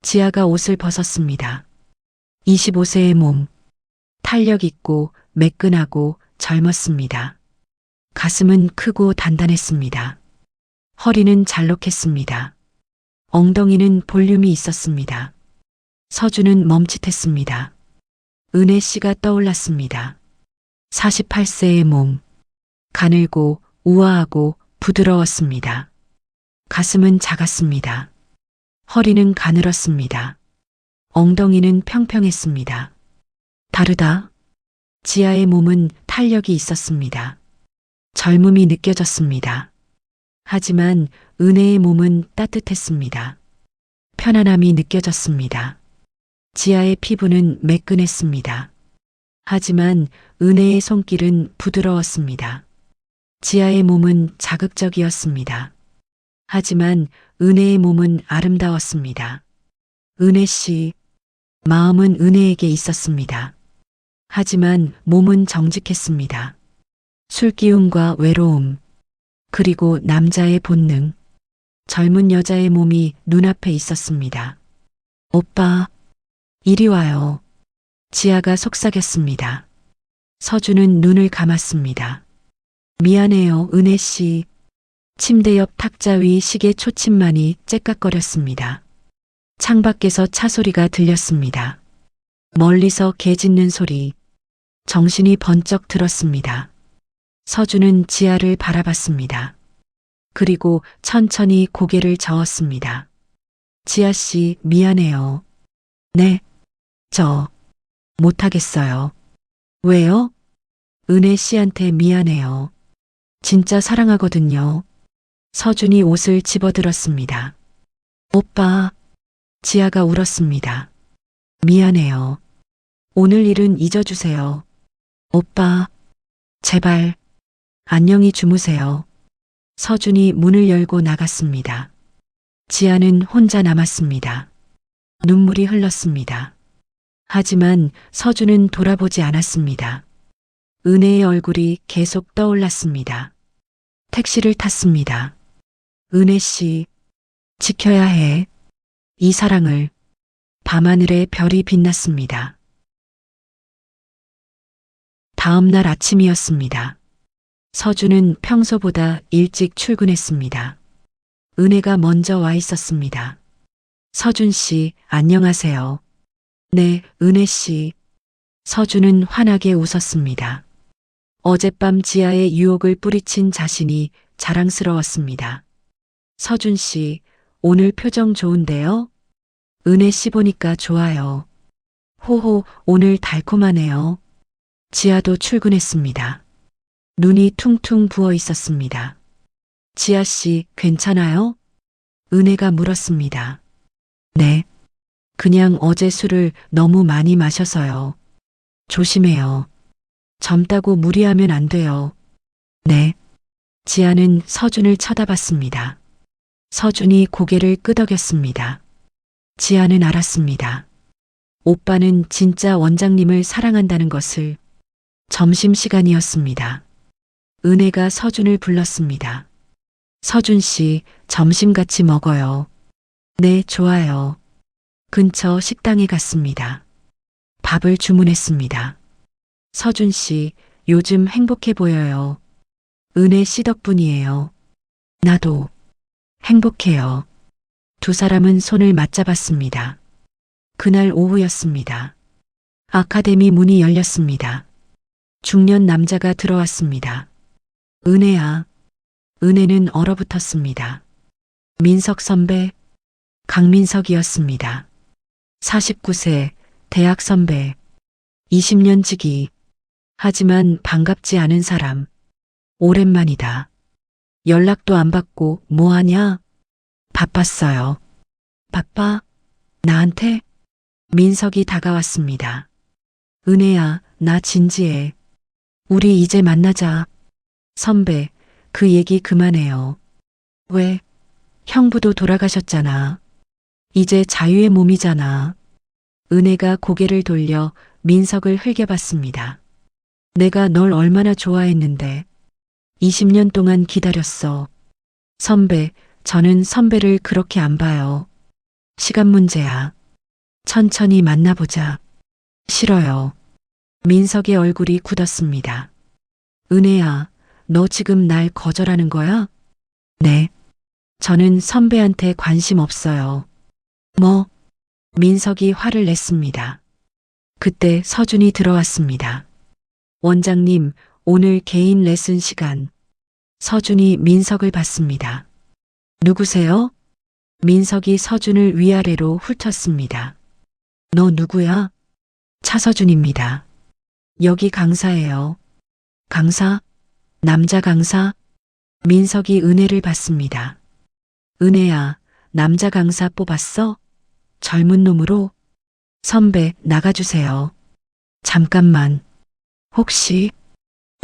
지아가 옷을 벗었습니다. 25세의 몸, 탄력 있고 매끈하고 젊었습니다. 가슴은 크고 단단했습니다. 허리는 잘록했습니다. 엉덩이는 볼륨이 있었습니다. 서준은 멈칫했습니다. 은혜 씨가 떠올랐습니다. 48세의 몸, 가늘고 우아하고 부드러웠습니다. 가슴은 작았습니다. 허리는 가늘었습니다. 엉덩이는 평평했습니다. 다르다. 지아의 몸은 탄력이 있었습니다. 젊음이 느껴졌습니다. 하지만 은혜의 몸은 따뜻했습니다. 편안함이 느껴졌습니다. 지아의 피부는 매끈했습니다. 하지만 은혜의 손길은 부드러웠습니다. 지아의 몸은 자극적이었습니다. 하지만 은혜의 몸은 아름다웠습니다. 은혜 씨, 마음은 은혜에게 있었습니다. 하지만 몸은 정직했습니다. 술기운과 외로움, 그리고 남자의 본능, 젊은 여자의 몸이 눈앞에 있었습니다. 오빠, 이리 와요. 지아가 속삭였습니다. 서준은 눈을 감았습니다. 미안해요, 은혜 씨. 침대 옆 탁자 위 시계 초침만이 째깍거렸습니다. 창밖에서 차 소리가 들렸습니다. 멀리서 개 짖는 소리. 정신이 번쩍 들었습니다. 서준은 지아를 바라봤습니다. 그리고 천천히 고개를 저었습니다. 지아 씨, 미안해요. 네, 저 못하겠어요. 왜요? 은혜 씨한테 미안해요. 진짜 사랑하거든요. 서준이 옷을 집어들었습니다. 오빠, 지아가 울었습니다. 미안해요. 오늘 일은 잊어주세요. 오빠, 제발, 안녕히 주무세요. 서준이 문을 열고 나갔습니다. 지아는 혼자 남았습니다. 눈물이 흘렀습니다. 하지만 서준은 돌아보지 않았습니다. 은혜의 얼굴이 계속 떠올랐습니다. 택시를 탔습니다. 은혜 씨, 지켜야 해. 이 사랑을. 밤하늘에 별이 빛났습니다. 다음 날 아침이었습니다. 서준은 평소보다 일찍 출근했습니다. 은혜가 먼저 와 있었습니다. 서준 씨, 안녕하세요. 네, 은혜 씨. 서준은 환하게 웃었습니다. 어젯밤 지하에 유혹을 뿌리친 자신이 자랑스러웠습니다. 서준 씨, 오늘 표정 좋은데요? 은혜 씨 보니까 좋아요. 호호, 오늘 달콤하네요. 지아도 출근했습니다. 눈이 퉁퉁 부어 있었습니다. 지아 씨, 괜찮아요? 은혜가 물었습니다. 네. 그냥 어제 술을 너무 많이 마셔서요. 조심해요. 젊다고 무리하면 안 돼요. 네. 지아는 서준을 쳐다봤습니다. 서준이 고개를 끄덕였습니다. 지아는 알았습니다. 오빠는 진짜 원장님을 사랑한다는 것을. 점심시간이었습니다. 은혜가 서준을 불렀습니다. 서준 씨, 점심 같이 먹어요. 네, 좋아요. 근처 식당에 갔습니다. 밥을 주문했습니다. 서준 씨, 요즘 행복해 보여요. 은혜 씨 덕분이에요. 나도 행복해요. 두 사람은 손을 맞잡았습니다. 그날 오후였습니다. 아카데미 문이 열렸습니다. 중년 남자가 들어왔습니다. 은혜야. 은혜는 얼어붙었습니다. 민석 선배, 강민석이었습니다. 49세, 대학 선배, 20년 지기. 하지만 반갑지 않은 사람. 오랜만이다. 연락도 안 받고 뭐하냐? 바빴어요. 바빠? 나한테? 민석이 다가왔습니다. 은혜야, 나 진지해. 우리 이제 만나자. 선배, 그 얘기 그만해요. 왜? 형부도 돌아가셨잖아. 이제 자유의 몸이잖아. 은혜가 고개를 돌려 민석을 흘겨봤습니다. 내가 널 얼마나 좋아했는데. 20년 동안 기다렸어. 선배, 저는 선배를 그렇게 안 봐요. 시간 문제야. 천천히 만나보자. 싫어요. 민석의 얼굴이 굳었습니다. 은혜야, 너 지금 날 거절하는 거야? 네. 저는 선배한테 관심 없어요. 뭐? 민석이 화를 냈습니다. 그때 서준이 들어왔습니다. 원장님, 오늘 개인 레슨 시간. 서준이 민석을 봤습니다. 누구세요? 민석이 서준을 위아래로 훑었습니다. 너 누구야? 차서준입니다. 여기 강사예요. 강사? 남자 강사? 민석이 은혜를 봤습니다. 은혜야, 남자 강사 뽑았어? 젊은 놈으로? 선배, 나가주세요. 잠깐만. 혹시?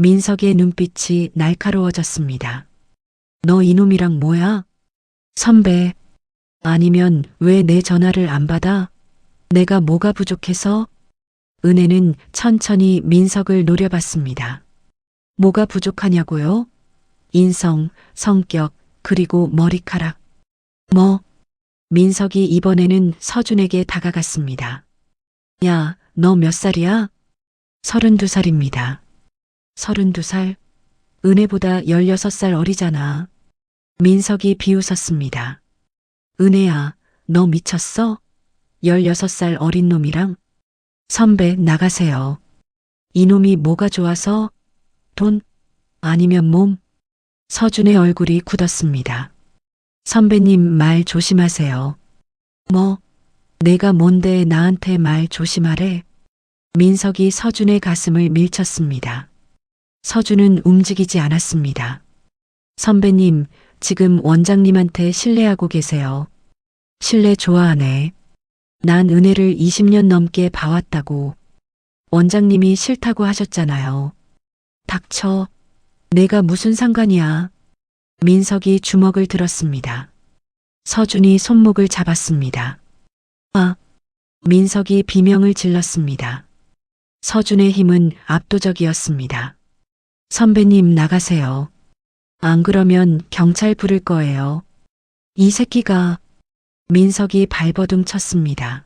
민석의 눈빛이 날카로워졌습니다. 너 이놈이랑 뭐야? 선배. 아니면 왜 내 전화를 안 받아? 내가 뭐가 부족해서? 은혜는 천천히 민석을 노려봤습니다. 뭐가 부족하냐고요? 인성, 성격, 그리고 머리카락. 뭐? 민석이 이번에는 서준에게 다가갔습니다. 야, 너 몇 살이야? 32살입니다. 32살? 은혜보다 16살 어리잖아. 민석이 비웃었습니다. 은혜야, 너 미쳤어? 16살 어린 놈이랑? 선배, 나가세요. 이놈이 뭐가 좋아서? 돈? 아니면 몸? 서준의 얼굴이 굳었습니다. 선배님 말 조심하세요. 뭐? 내가 뭔데 나한테 말 조심하래? 민석이 서준의 가슴을 밀쳤습니다. 서준은 움직이지 않았습니다. 선배님, 지금 원장님한테 신뢰하고 계세요. 신뢰 좋아하네. 난 은혜를 20년 넘게 봐왔다고. 원장님이 싫다고 하셨잖아요. 닥쳐. 내가 무슨 상관이야. 민석이 주먹을 들었습니다. 서준이 손목을 잡았습니다. 아! 민석이 비명을 질렀습니다. 서준의 힘은 압도적이었습니다. 선배님 나가세요. 안 그러면 경찰 부를 거예요. 이 새끼가 민석이 발버둥 쳤습니다.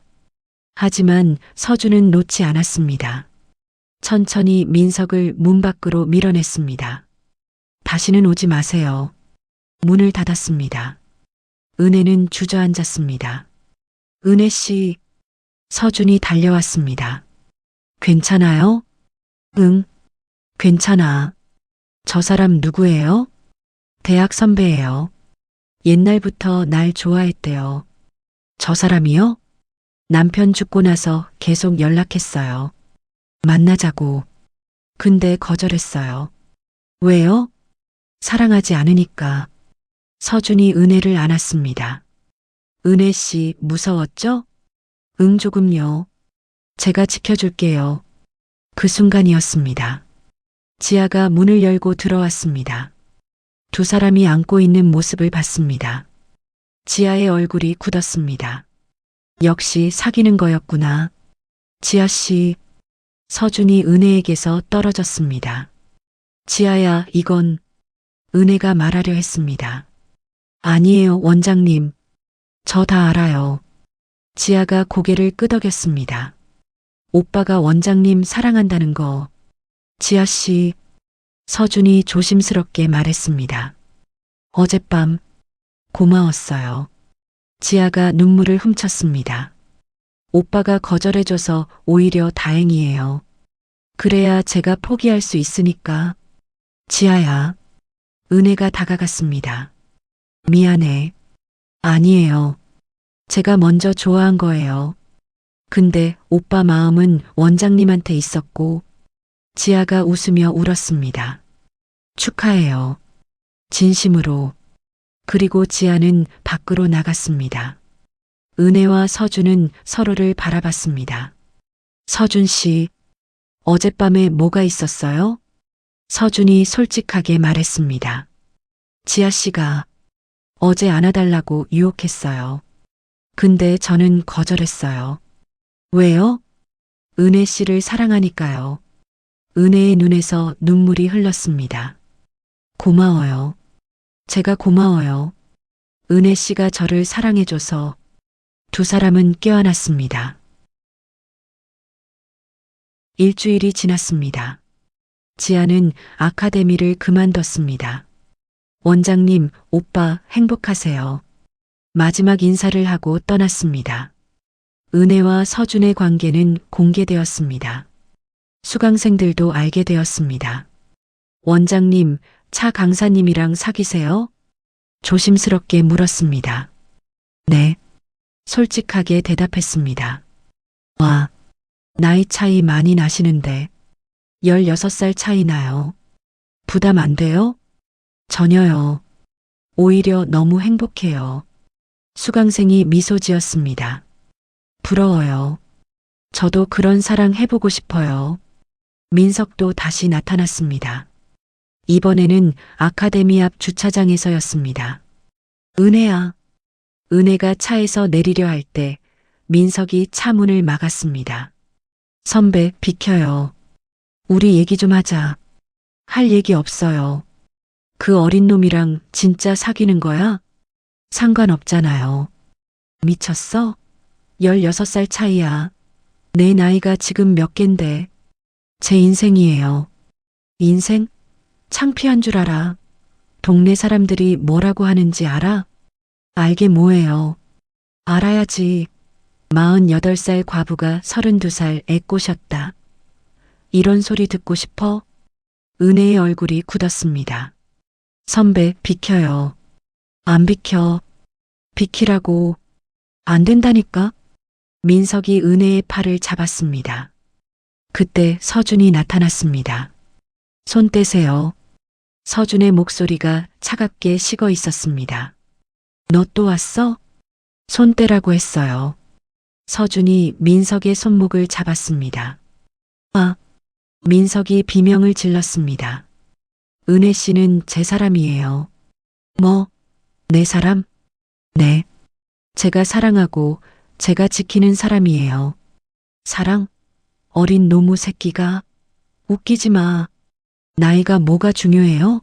하지만 서준은 놓지 않았습니다. 천천히 민석을 문 밖으로 밀어냈습니다. 다시는 오지 마세요. 문을 닫았습니다. 은혜는 주저앉았습니다. 은혜 씨, 서준이 달려왔습니다. 괜찮아요? 응, 괜찮아. 저 사람 누구예요? 대학 선배예요. 옛날부터 날 좋아했대요. 저 사람이요? 남편 죽고 나서 계속 연락했어요. 만나자고. 근데 거절했어요. 왜요? 사랑하지 않으니까. 서준이 은혜를 안았습니다. 은혜 씨 무서웠죠? 응, 조금요. 제가 지켜줄게요. 그 순간이었습니다. 지아가 문을 열고 들어왔습니다. 두 사람이 안고 있는 모습을 봤습니다. 지아의 얼굴이 굳었습니다. 역시 사귀는 거였구나. 지아 씨, 서준이 은혜에게서 떨어졌습니다. 지아야, 이건 은혜가 말하려 했습니다. 아니에요, 원장님. 저 다 알아요. 지아가 고개를 끄덕였습니다. 오빠가 원장님 사랑한다는 거. 지아 씨, 서준이 조심스럽게 말했습니다. 어젯밤 고마웠어요. 지아가 눈물을 훔쳤습니다. 오빠가 거절해줘서 오히려 다행이에요. 그래야 제가 포기할 수 있으니까. 지아야. 은혜가 다가갔습니다. 미안해. 아니에요. 제가 먼저 좋아한 거예요. 근데 오빠 마음은 원장님한테 있었고, 지아가 웃으며 울었습니다. 축하해요. 진심으로. 그리고 지아는 밖으로 나갔습니다. 은혜와 서준은 서로를 바라봤습니다. 서준 씨, 어젯밤에 뭐가 있었어요? 서준이 솔직하게 말했습니다. 지아 씨가 어제 안아달라고 유혹했어요. 근데 저는 거절했어요. 왜요? 은혜 씨를 사랑하니까요. 은혜의 눈에서 눈물이 흘렀습니다. 고마워요. 제가 고마워요. 은혜 씨가 저를 사랑해줘서. 두 사람은 껴안았습니다. 일주일이 지났습니다. 지아는 아카데미를 그만뒀습니다. 원장님, 오빠 행복하세요. 마지막 인사를 하고 떠났습니다. 은혜와 서준의 관계는 공개되었습니다. 수강생들도 알게 되었습니다. 원장님, 차 강사님이랑 사귀세요? 조심스럽게 물었습니다. 네. 솔직하게 대답했습니다. 와, 나이 차이 많이 나시는데 16살 차이 나요. 부담 안 돼요? 전혀요. 오히려 너무 행복해요. 수강생이 미소 지었습니다. 부러워요. 저도 그런 사랑 해보고 싶어요. 민석도 다시 나타났습니다. 이번에는 아카데미 앞 주차장에서였습니다. 은혜야. 은혜가 차에서 내리려 할 때 민석이 차 문을 막았습니다. 선배, 비켜요. 우리 얘기 좀 하자. 할 얘기 없어요. 그 어린 놈이랑 진짜 사귀는 거야? 상관없잖아요. 미쳤어? 16살 차이야. 내 나이가 지금 몇 갠데. 제 인생이에요. 인생? 창피한 줄 알아. 동네 사람들이 뭐라고 하는지 알아? 알게 뭐예요. 알아야지. 48살 과부가 32살 애 꼬셨다. 이런 소리 듣고 싶어? 은혜의 얼굴이 굳었습니다. 선배, 비켜요. 안 비켜. 비키라고. 안 된다니까? 민석이 은혜의 팔을 잡았습니다. 그때 서준이 나타났습니다. 손 떼세요. 서준의 목소리가 차갑게 식어 있었습니다. 너 또 왔어? 손 떼라고 했어요. 서준이 민석의 손목을 잡았습니다. 아, 민석이 비명을 질렀습니다. 은혜 씨는 제 사람이에요. 뭐, 내 사람? 네. 제가 사랑하고 제가 지키는 사람이에요. 사랑? 어린 노무 새끼가? 웃기지 마. 나이가 뭐가 중요해요?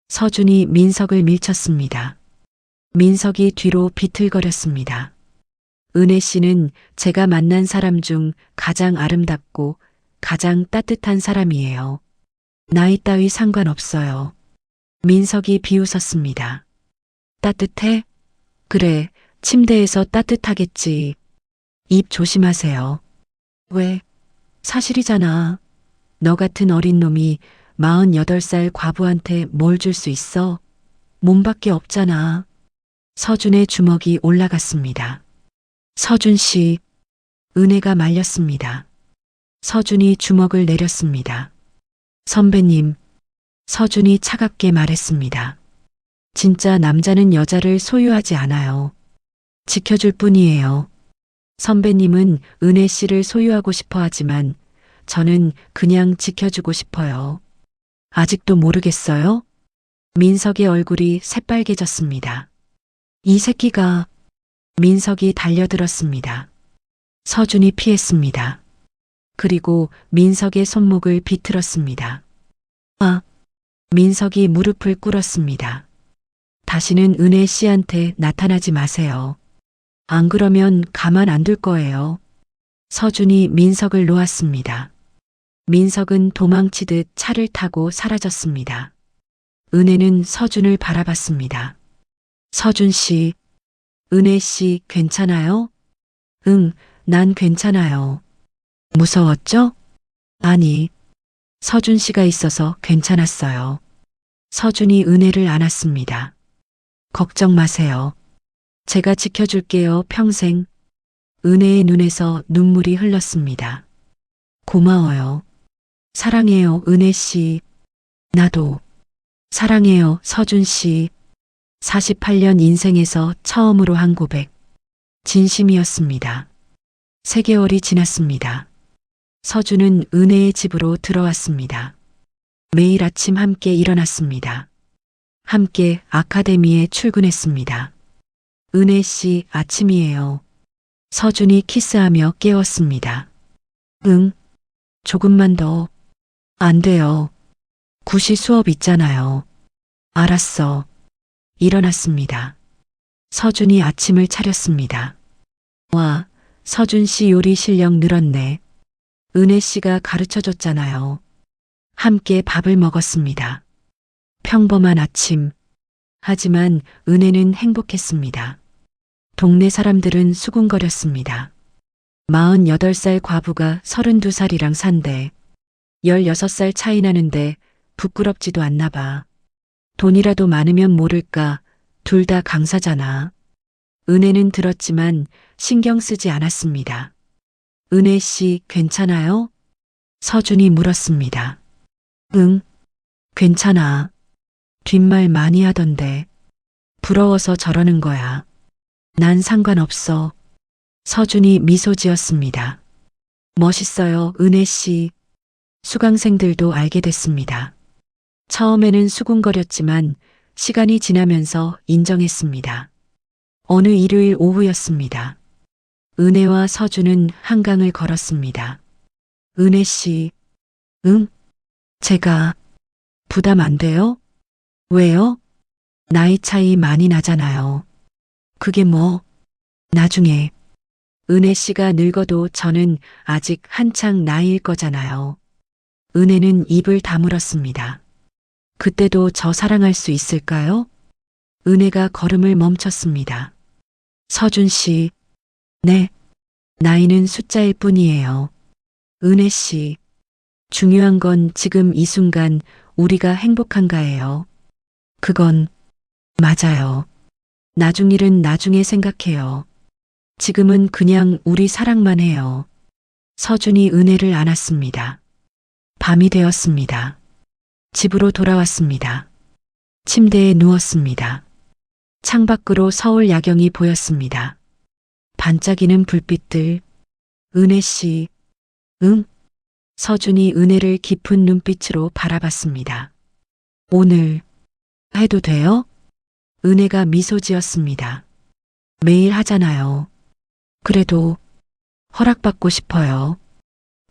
서준이 민석을 밀쳤습니다. 민석이 뒤로 비틀거렸습니다. 은혜 씨는 제가 만난 사람 중 가장 아름답고 가장 따뜻한 사람이에요. 나이 따위 상관없어요. 민석이 비웃었습니다. 따뜻해? 그래, 침대에서 따뜻하겠지. 입 조심하세요. 왜? 사실이잖아. 너 같은 어린 놈이 48살 과부한테 뭘 줄 수 있어? 몸밖에 없잖아. 서준의 주먹이 올라갔습니다. 서준 씨, 은혜가 말렸습니다. 서준이 주먹을 내렸습니다. 선배님, 서준이 차갑게 말했습니다. 진짜 남자는 여자를 소유하지 않아요. 지켜줄 뿐이에요. 선배님은 은혜 씨를 소유하고 싶어 하지만 저는 그냥 지켜주고 싶어요. 아직도 모르겠어요? 민석의 얼굴이 새빨개졌습니다. 이 새끼가 민석이 달려들었습니다. 서준이 피했습니다. 그리고 민석의 손목을 비틀었습니다. 아, 민석이 무릎을 꿇었습니다. 다시는 은혜 씨한테 나타나지 마세요. 안 그러면 가만 안 둘 거예요. 서준이 민석을 놓았습니다. 민석은 도망치듯 차를 타고 사라졌습니다. 은혜는 서준을 바라봤습니다. 서준 씨, 은혜 씨 괜찮아요? 응, 난 괜찮아요. 무서웠죠? 아니, 서준 씨가 있어서 괜찮았어요. 서준이 은혜를 안았습니다. 걱정 마세요. 제가 지켜줄게요, 평생. 은혜의 눈에서 눈물이 흘렀습니다. 고마워요. 사랑해요, 은혜 씨. 나도. 사랑해요, 서준 씨. 48년 인생에서 처음으로 한 고백. 진심이었습니다. 3개월이 지났습니다. 서준은 은혜의 집으로 들어왔습니다. 매일 아침 함께 일어났습니다. 함께 아카데미에 출근했습니다. 은혜 씨 아침이에요. 서준이 키스하며 깨웠습니다. 응, 조금만 더. 안 돼요. 9시 수업 있잖아요. 알았어. 일어났습니다. 서준이 아침을 차렸습니다. 와, 서준 씨 요리 실력 늘었네. 은혜 씨가 가르쳐 줬잖아요. 함께 밥을 먹었습니다. 평범한 아침. 하지만 은혜는 행복했습니다. 동네 사람들은 수군거렸습니다. 48살 과부가 32살이랑 산대. 16살 차이 나는데 부끄럽지도 않나 봐. 돈이라도 많으면 모를까. 둘 다 강사잖아. 은혜는 들었지만 신경 쓰지 않았습니다. 은혜 씨 괜찮아요? 서준이 물었습니다. 응, 괜찮아. 뒷말 많이 하던데. 부러워서 저러는 거야. 난 상관없어. 서준이 미소 지었습니다. 멋있어요, 은혜 씨. 수강생들도 알게 됐습니다. 처음에는 수군거렸지만 시간이 지나면서 인정했습니다. 어느 일요일 오후였습니다. 은혜와 서준은 한강을 걸었습니다. 은혜 씨, 응? 제가 부담 안 돼요? 왜요? 나이 차이 많이 나잖아요. 그게 뭐, 나중에. 은혜 씨가 늙어도 저는 아직 한창 나이일 거잖아요. 은혜는 입을 다물었습니다. 그때도 저 사랑할 수 있을까요? 은혜가 걸음을 멈췄습니다. 서준 씨, 네, 나이는 숫자일 뿐이에요. 은혜 씨, 중요한 건 지금 이 순간 우리가 행복한가예요. 그건 맞아요. 나중 일은 나중에 생각해요. 지금은 그냥 우리 사랑만 해요. 서준이 은혜를 안았습니다. 밤이 되었습니다. 집으로 돌아왔습니다. 침대에 누웠습니다. 창밖으로 서울 야경이 보였습니다. 반짝이는 불빛들. 은혜 씨, 응? 서준이 은혜를 깊은 눈빛으로 바라봤습니다. 오늘 해도 돼요? 은혜가 미소 지었습니다. 매일 하잖아요. 그래도 허락받고 싶어요.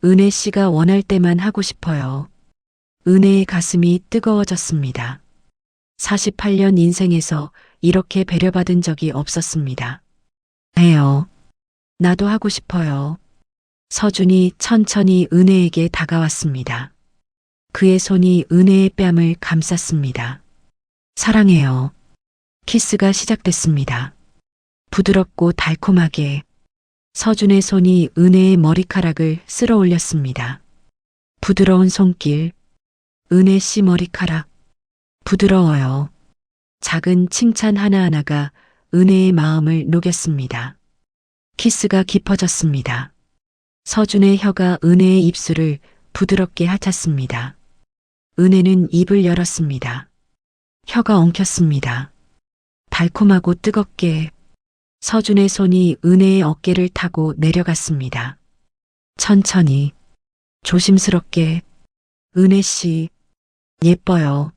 은혜 씨가 원할 때만 하고 싶어요. 은혜의 가슴이 뜨거워졌습니다. 48년 인생에서 이렇게 배려받은 적이 없었습니다. 해요. 나도 하고 싶어요. 서준이 천천히 은혜에게 다가왔습니다. 그의 손이 은혜의 뺨을 감쌌습니다. 사랑해요. 키스가 시작됐습니다. 부드럽고 달콤하게 서준의 손이 은혜의 머리카락을 쓸어 올렸습니다. 부드러운 손길, 은혜 씨 머리카락, 부드러워요. 작은 칭찬 하나하나가 은혜의 마음을 녹였습니다. 키스가 깊어졌습니다. 서준의 혀가 은혜의 입술을 부드럽게 핥았습니다. 은혜는 입을 열었습니다. 혀가 엉켰습니다. 달콤하고 뜨겁게 서준의 손이 은혜의 어깨를 타고 내려갔습니다. 천천히, 조심스럽게, 은혜 씨, 예뻐요.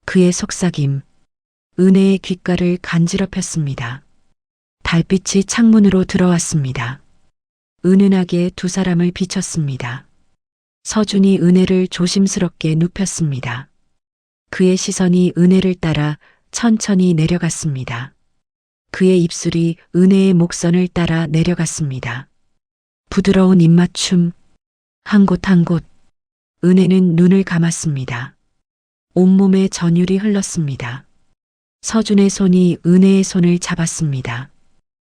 그의 속삭임, 은혜의 귓가를 간지럽혔습니다. 달빛이 창문으로 들어왔습니다. 은은하게 두 사람을 비췄습니다. 서준이 은혜를 조심스럽게 눕혔습니다. 그의 시선이 은혜를 따라 천천히 내려갔습니다. 그의 입술이 은혜의 목선을 따라 내려갔습니다. 부드러운 입맞춤, 한 곳 한 곳. 은혜는 눈을 감았습니다. 온몸에 전율이 흘렀습니다. 서준의 손이 은혜의 손을 잡았습니다.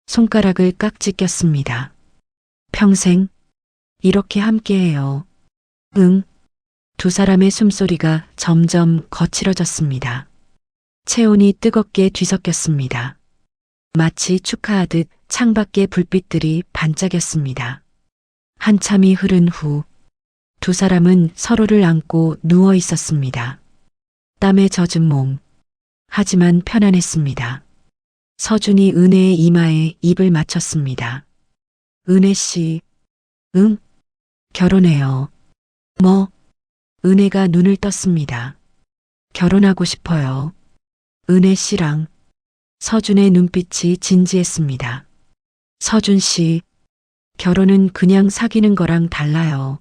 손가락을 깍지 꼈습니다. 평생 이렇게 함께해요. 응. 두 사람의 숨소리가 점점 거칠어졌습니다. 체온이 뜨겁게 뒤섞였습니다. 마치 축하하듯 창밖의 불빛들이 반짝였습니다. 한참이 흐른 후 두 사람은 서로를 안고 누워 있었습니다. 땀에 젖은 몸. 하지만 편안했습니다. 서준이 은혜의 이마에 입을 맞췄습니다. 은혜 씨, 응? 결혼해요. 뭐? 은혜가 눈을 떴습니다. 결혼하고 싶어요. 은혜 씨랑. 서준의 눈빛이 진지했습니다. 서준 씨, 결혼은 그냥 사귀는 거랑 달라요.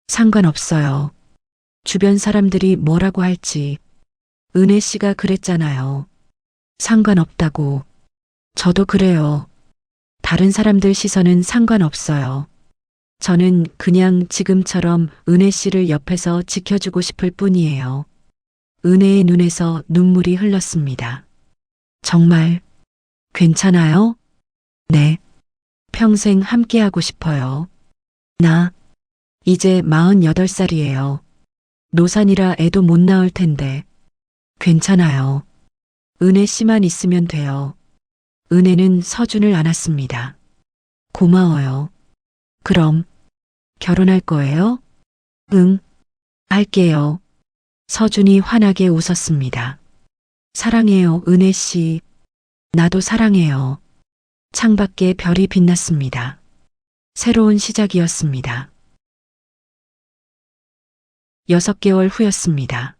상관없어요. 주변 사람들이 뭐라고 할지. 은혜 씨가 그랬잖아요. 상관없다고. 저도 그래요. 다른 사람들 시선은 상관없어요. 저는 그냥 지금처럼 은혜 씨를 옆에서 지켜주고 싶을 뿐이에요. 은혜의 눈에서 눈물이 흘렀습니다. 정말 괜찮아요? 네. 평생 함께하고 싶어요. 나 이제 48살이에요. 노산이라 애도 못 낳을 텐데. 괜찮아요. 은혜 씨만 있으면 돼요. 은혜는 서준을 안았습니다. 고마워요. 그럼 결혼할 거예요? 응, 할게요. 서준이 환하게 웃었습니다. 사랑해요, 은혜 씨. 나도 사랑해요. 창밖에 별이 빛났습니다. 새로운 시작이었습니다. 6개월 후였습니다.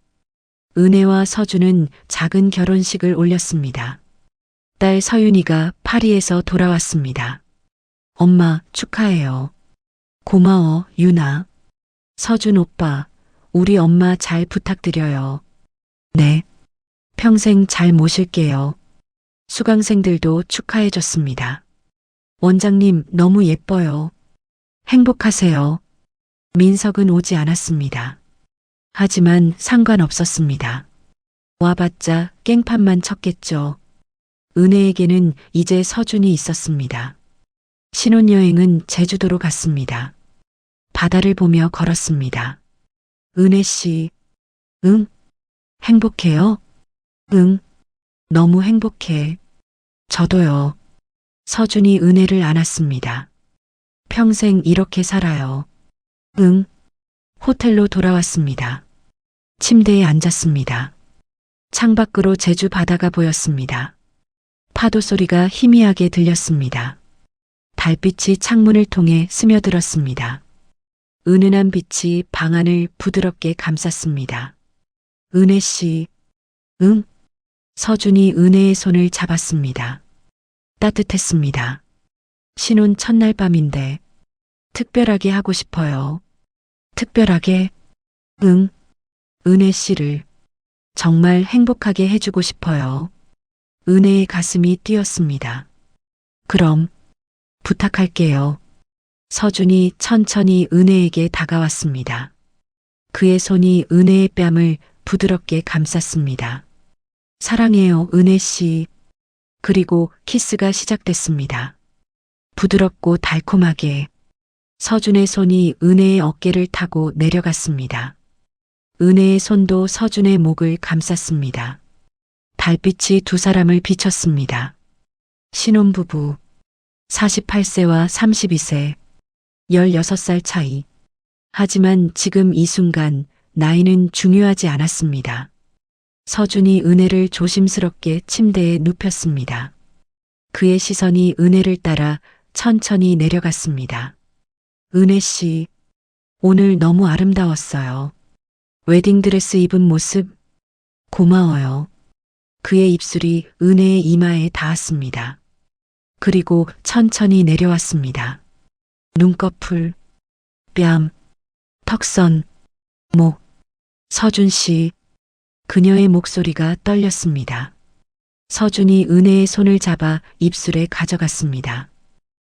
은혜와 서준은 작은 결혼식을 올렸습니다. 딸 서윤이가 파리에서 돌아왔습니다. 엄마, 축하해요. 고마워, 유나. 서준 오빠, 우리 엄마 잘 부탁드려요. 네. 평생 잘 모실게요. 수강생들도 축하해줬습니다. 원장님, 너무 예뻐요. 행복하세요. 민석은 오지 않았습니다. 하지만 상관없었습니다. 와봤자 깽판만 쳤겠죠. 은혜에게는 이제 서준이 있었습니다. 신혼여행은 제주도로 갔습니다. 바다를 보며 걸었습니다. 은혜 씨, 응? 행복해요? 응, 너무 행복해. 저도요. 서준이 은혜를 안았습니다. 평생 이렇게 살아요. 응. 호텔로 돌아왔습니다. 침대에 앉았습니다. 창밖으로 제주 바다가 보였습니다. 파도 소리가 희미하게 들렸습니다. 달빛이 창문을 통해 스며들었습니다. 은은한 빛이 방 안을 부드럽게 감쌌습니다. 은혜 씨, 응? 서준이 은혜의 손을 잡았습니다. 따뜻했습니다. 신혼 첫날 밤인데 특별하게 하고 싶어요. 특별하게? 응. 은혜 씨를 정말 행복하게 해주고 싶어요. 은혜의 가슴이 뛰었습니다. 그럼 부탁할게요. 서준이 천천히 은혜에게 다가왔습니다. 그의 손이 은혜의 뺨을 부드럽게 감쌌습니다. 사랑해요, 은혜 씨. 그리고 키스가 시작됐습니다. 부드럽고 달콤하게 서준의 손이 은혜의 어깨를 타고 내려갔습니다. 은혜의 손도 서준의 목을 감쌌습니다. 달빛이 두 사람을 비췄습니다. 신혼부부 48세와 32세 16살 차이. 하지만 지금 이 순간 나이는 중요하지 않았습니다. 서준이 은혜를 조심스럽게 침대에 눕혔습니다. 그의 시선이 은혜를 따라 천천히 내려갔습니다. 은혜 씨, 오늘 너무 아름다웠어요. 웨딩드레스 입은 모습 고마워요. 그의 입술이 은혜의 이마에 닿았습니다. 그리고 천천히 내려왔습니다. 눈꺼풀, 뺨, 턱선, 목. 서준 씨, 그녀의 목소리가 떨렸습니다. 서준이 은혜의 손을 잡아 입술에 가져갔습니다.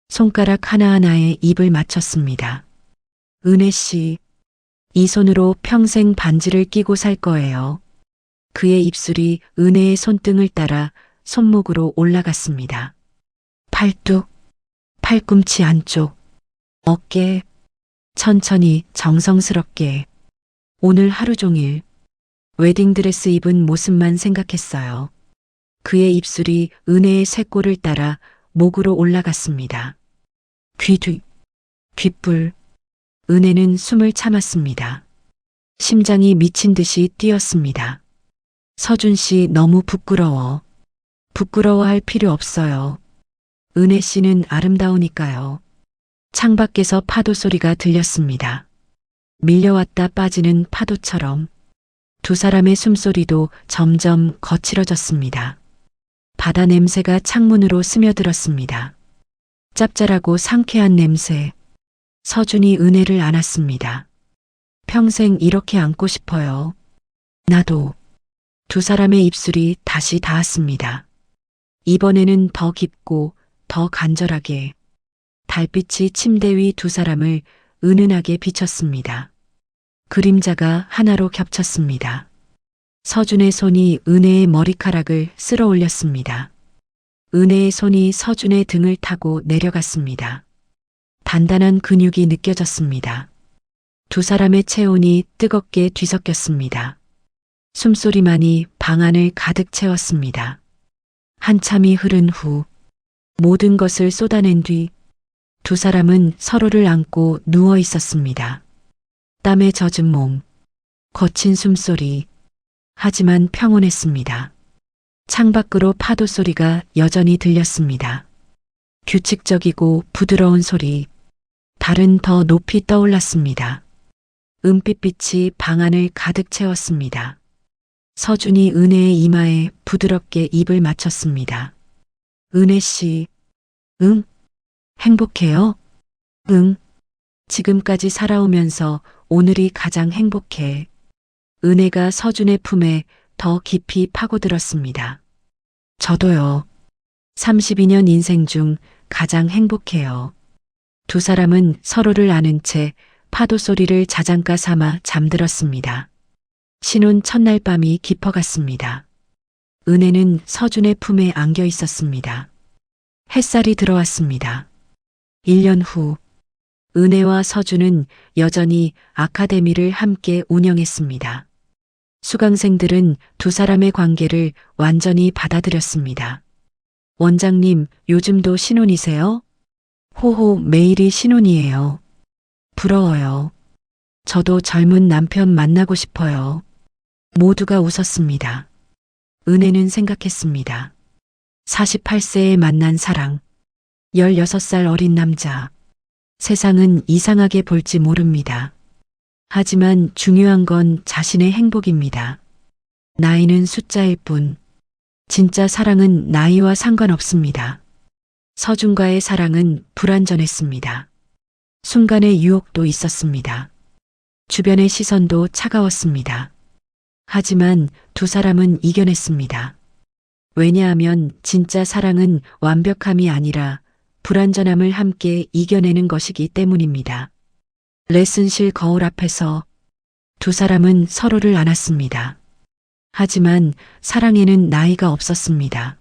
손가락 하나하나에 입을 맞췄습니다. 은혜 씨, 이 손으로 평생 반지를 끼고 살 거예요. 그의 입술이 은혜의 손등을 따라 손목으로 올라갔습니다. 팔뚝, 팔꿈치 안쪽, 어깨, 천천히 정성스럽게. 오늘 하루 종일 웨딩드레스 입은 모습만 생각했어요. 그의 입술이 은혜의 쇄골을 따라 목으로 올라갔습니다. 귀 뒤, 귓불. 은혜는 숨을 참았습니다. 심장이 미친 듯이 뛰었습니다. 서준 씨 너무 부끄러워. 부끄러워할 필요 없어요. 은혜 씨는 아름다우니까요. 창밖에서 파도 소리가 들렸습니다. 밀려왔다 빠지는 파도처럼 두 사람의 숨소리도 점점 거칠어졌습니다. 바다 냄새가 창문으로 스며들었습니다. 짭짤하고 상쾌한 냄새. 서준이 은혜를 안았습니다. 평생 이렇게 안고 싶어요. 나도. 두 사람의 입술이 다시 닿았습니다. 이번에는 더 깊고 더 간절하게. 달빛이 침대 위 두 사람을 은은하게 비쳤습니다. 그림자가 하나로 겹쳤습니다. 서준의 손이 은혜의 머리카락을 쓸어 올렸습니다. 은혜의 손이 서준의 등을 타고 내려갔습니다. 단단한 근육이 느껴졌습니다. 두 사람의 체온이 뜨겁게 뒤섞였습니다. 숨소리만이 방 안을 가득 채웠습니다. 한참이 흐른 후 모든 것을 쏟아낸 뒤 두 사람은 서로를 안고 누워 있었습니다. 땀에 젖은 몸, 거친 숨소리, 하지만 평온했습니다. 창밖으로 파도 소리가 여전히 들렸습니다. 규칙적이고 부드러운 소리, 달은 더 높이 떠올랐습니다. 은빛빛이 방 안을 가득 채웠습니다. 서준이 은혜의 이마에 부드럽게 입을 맞췄습니다. 은혜 씨, 응? 행복해요? 응. 지금까지 살아오면서 오늘이 가장 행복해. 은혜가 서준의 품에 더 깊이 파고들었습니다. 저도요. 32년 인생 중 가장 행복해요. 두 사람은 서로를 아는 채 파도 소리를 자장가 삼아 잠들었습니다. 신혼 첫날 밤이 깊어갔습니다. 은혜는 서준의 품에 안겨 있었습니다. 햇살이 들어왔습니다. 1년 후, 은혜와 서준은 여전히 아카데미를 함께 운영했습니다. 수강생들은 두 사람의 관계를 완전히 받아들였습니다. 원장님, 요즘도 신혼이세요? 호호, 매일이 신혼이에요. 부러워요. 저도 젊은 남편 만나고 싶어요. 모두가 웃었습니다. 은혜는 생각했습니다. 48세에 만난 사랑, 16살 어린 남자. 세상은 이상하게 볼지 모릅니다. 하지만 중요한 건 자신의 행복입니다. 나이는 숫자일 뿐 진짜 사랑은 나이와 상관없습니다. 서준과의 사랑은 불완전했습니다. 순간의 유혹도 있었습니다. 주변의 시선도 차가웠습니다. 하지만 두 사람은 이겨냈습니다. 왜냐하면 진짜 사랑은 완벽함이 아니라 불완전함을 함께 이겨내는 것이기 때문입니다. 레슨실 거울 앞에서 두 사람은 서로를 안았습니다. 하지만 사랑에는 나이가 없었습니다.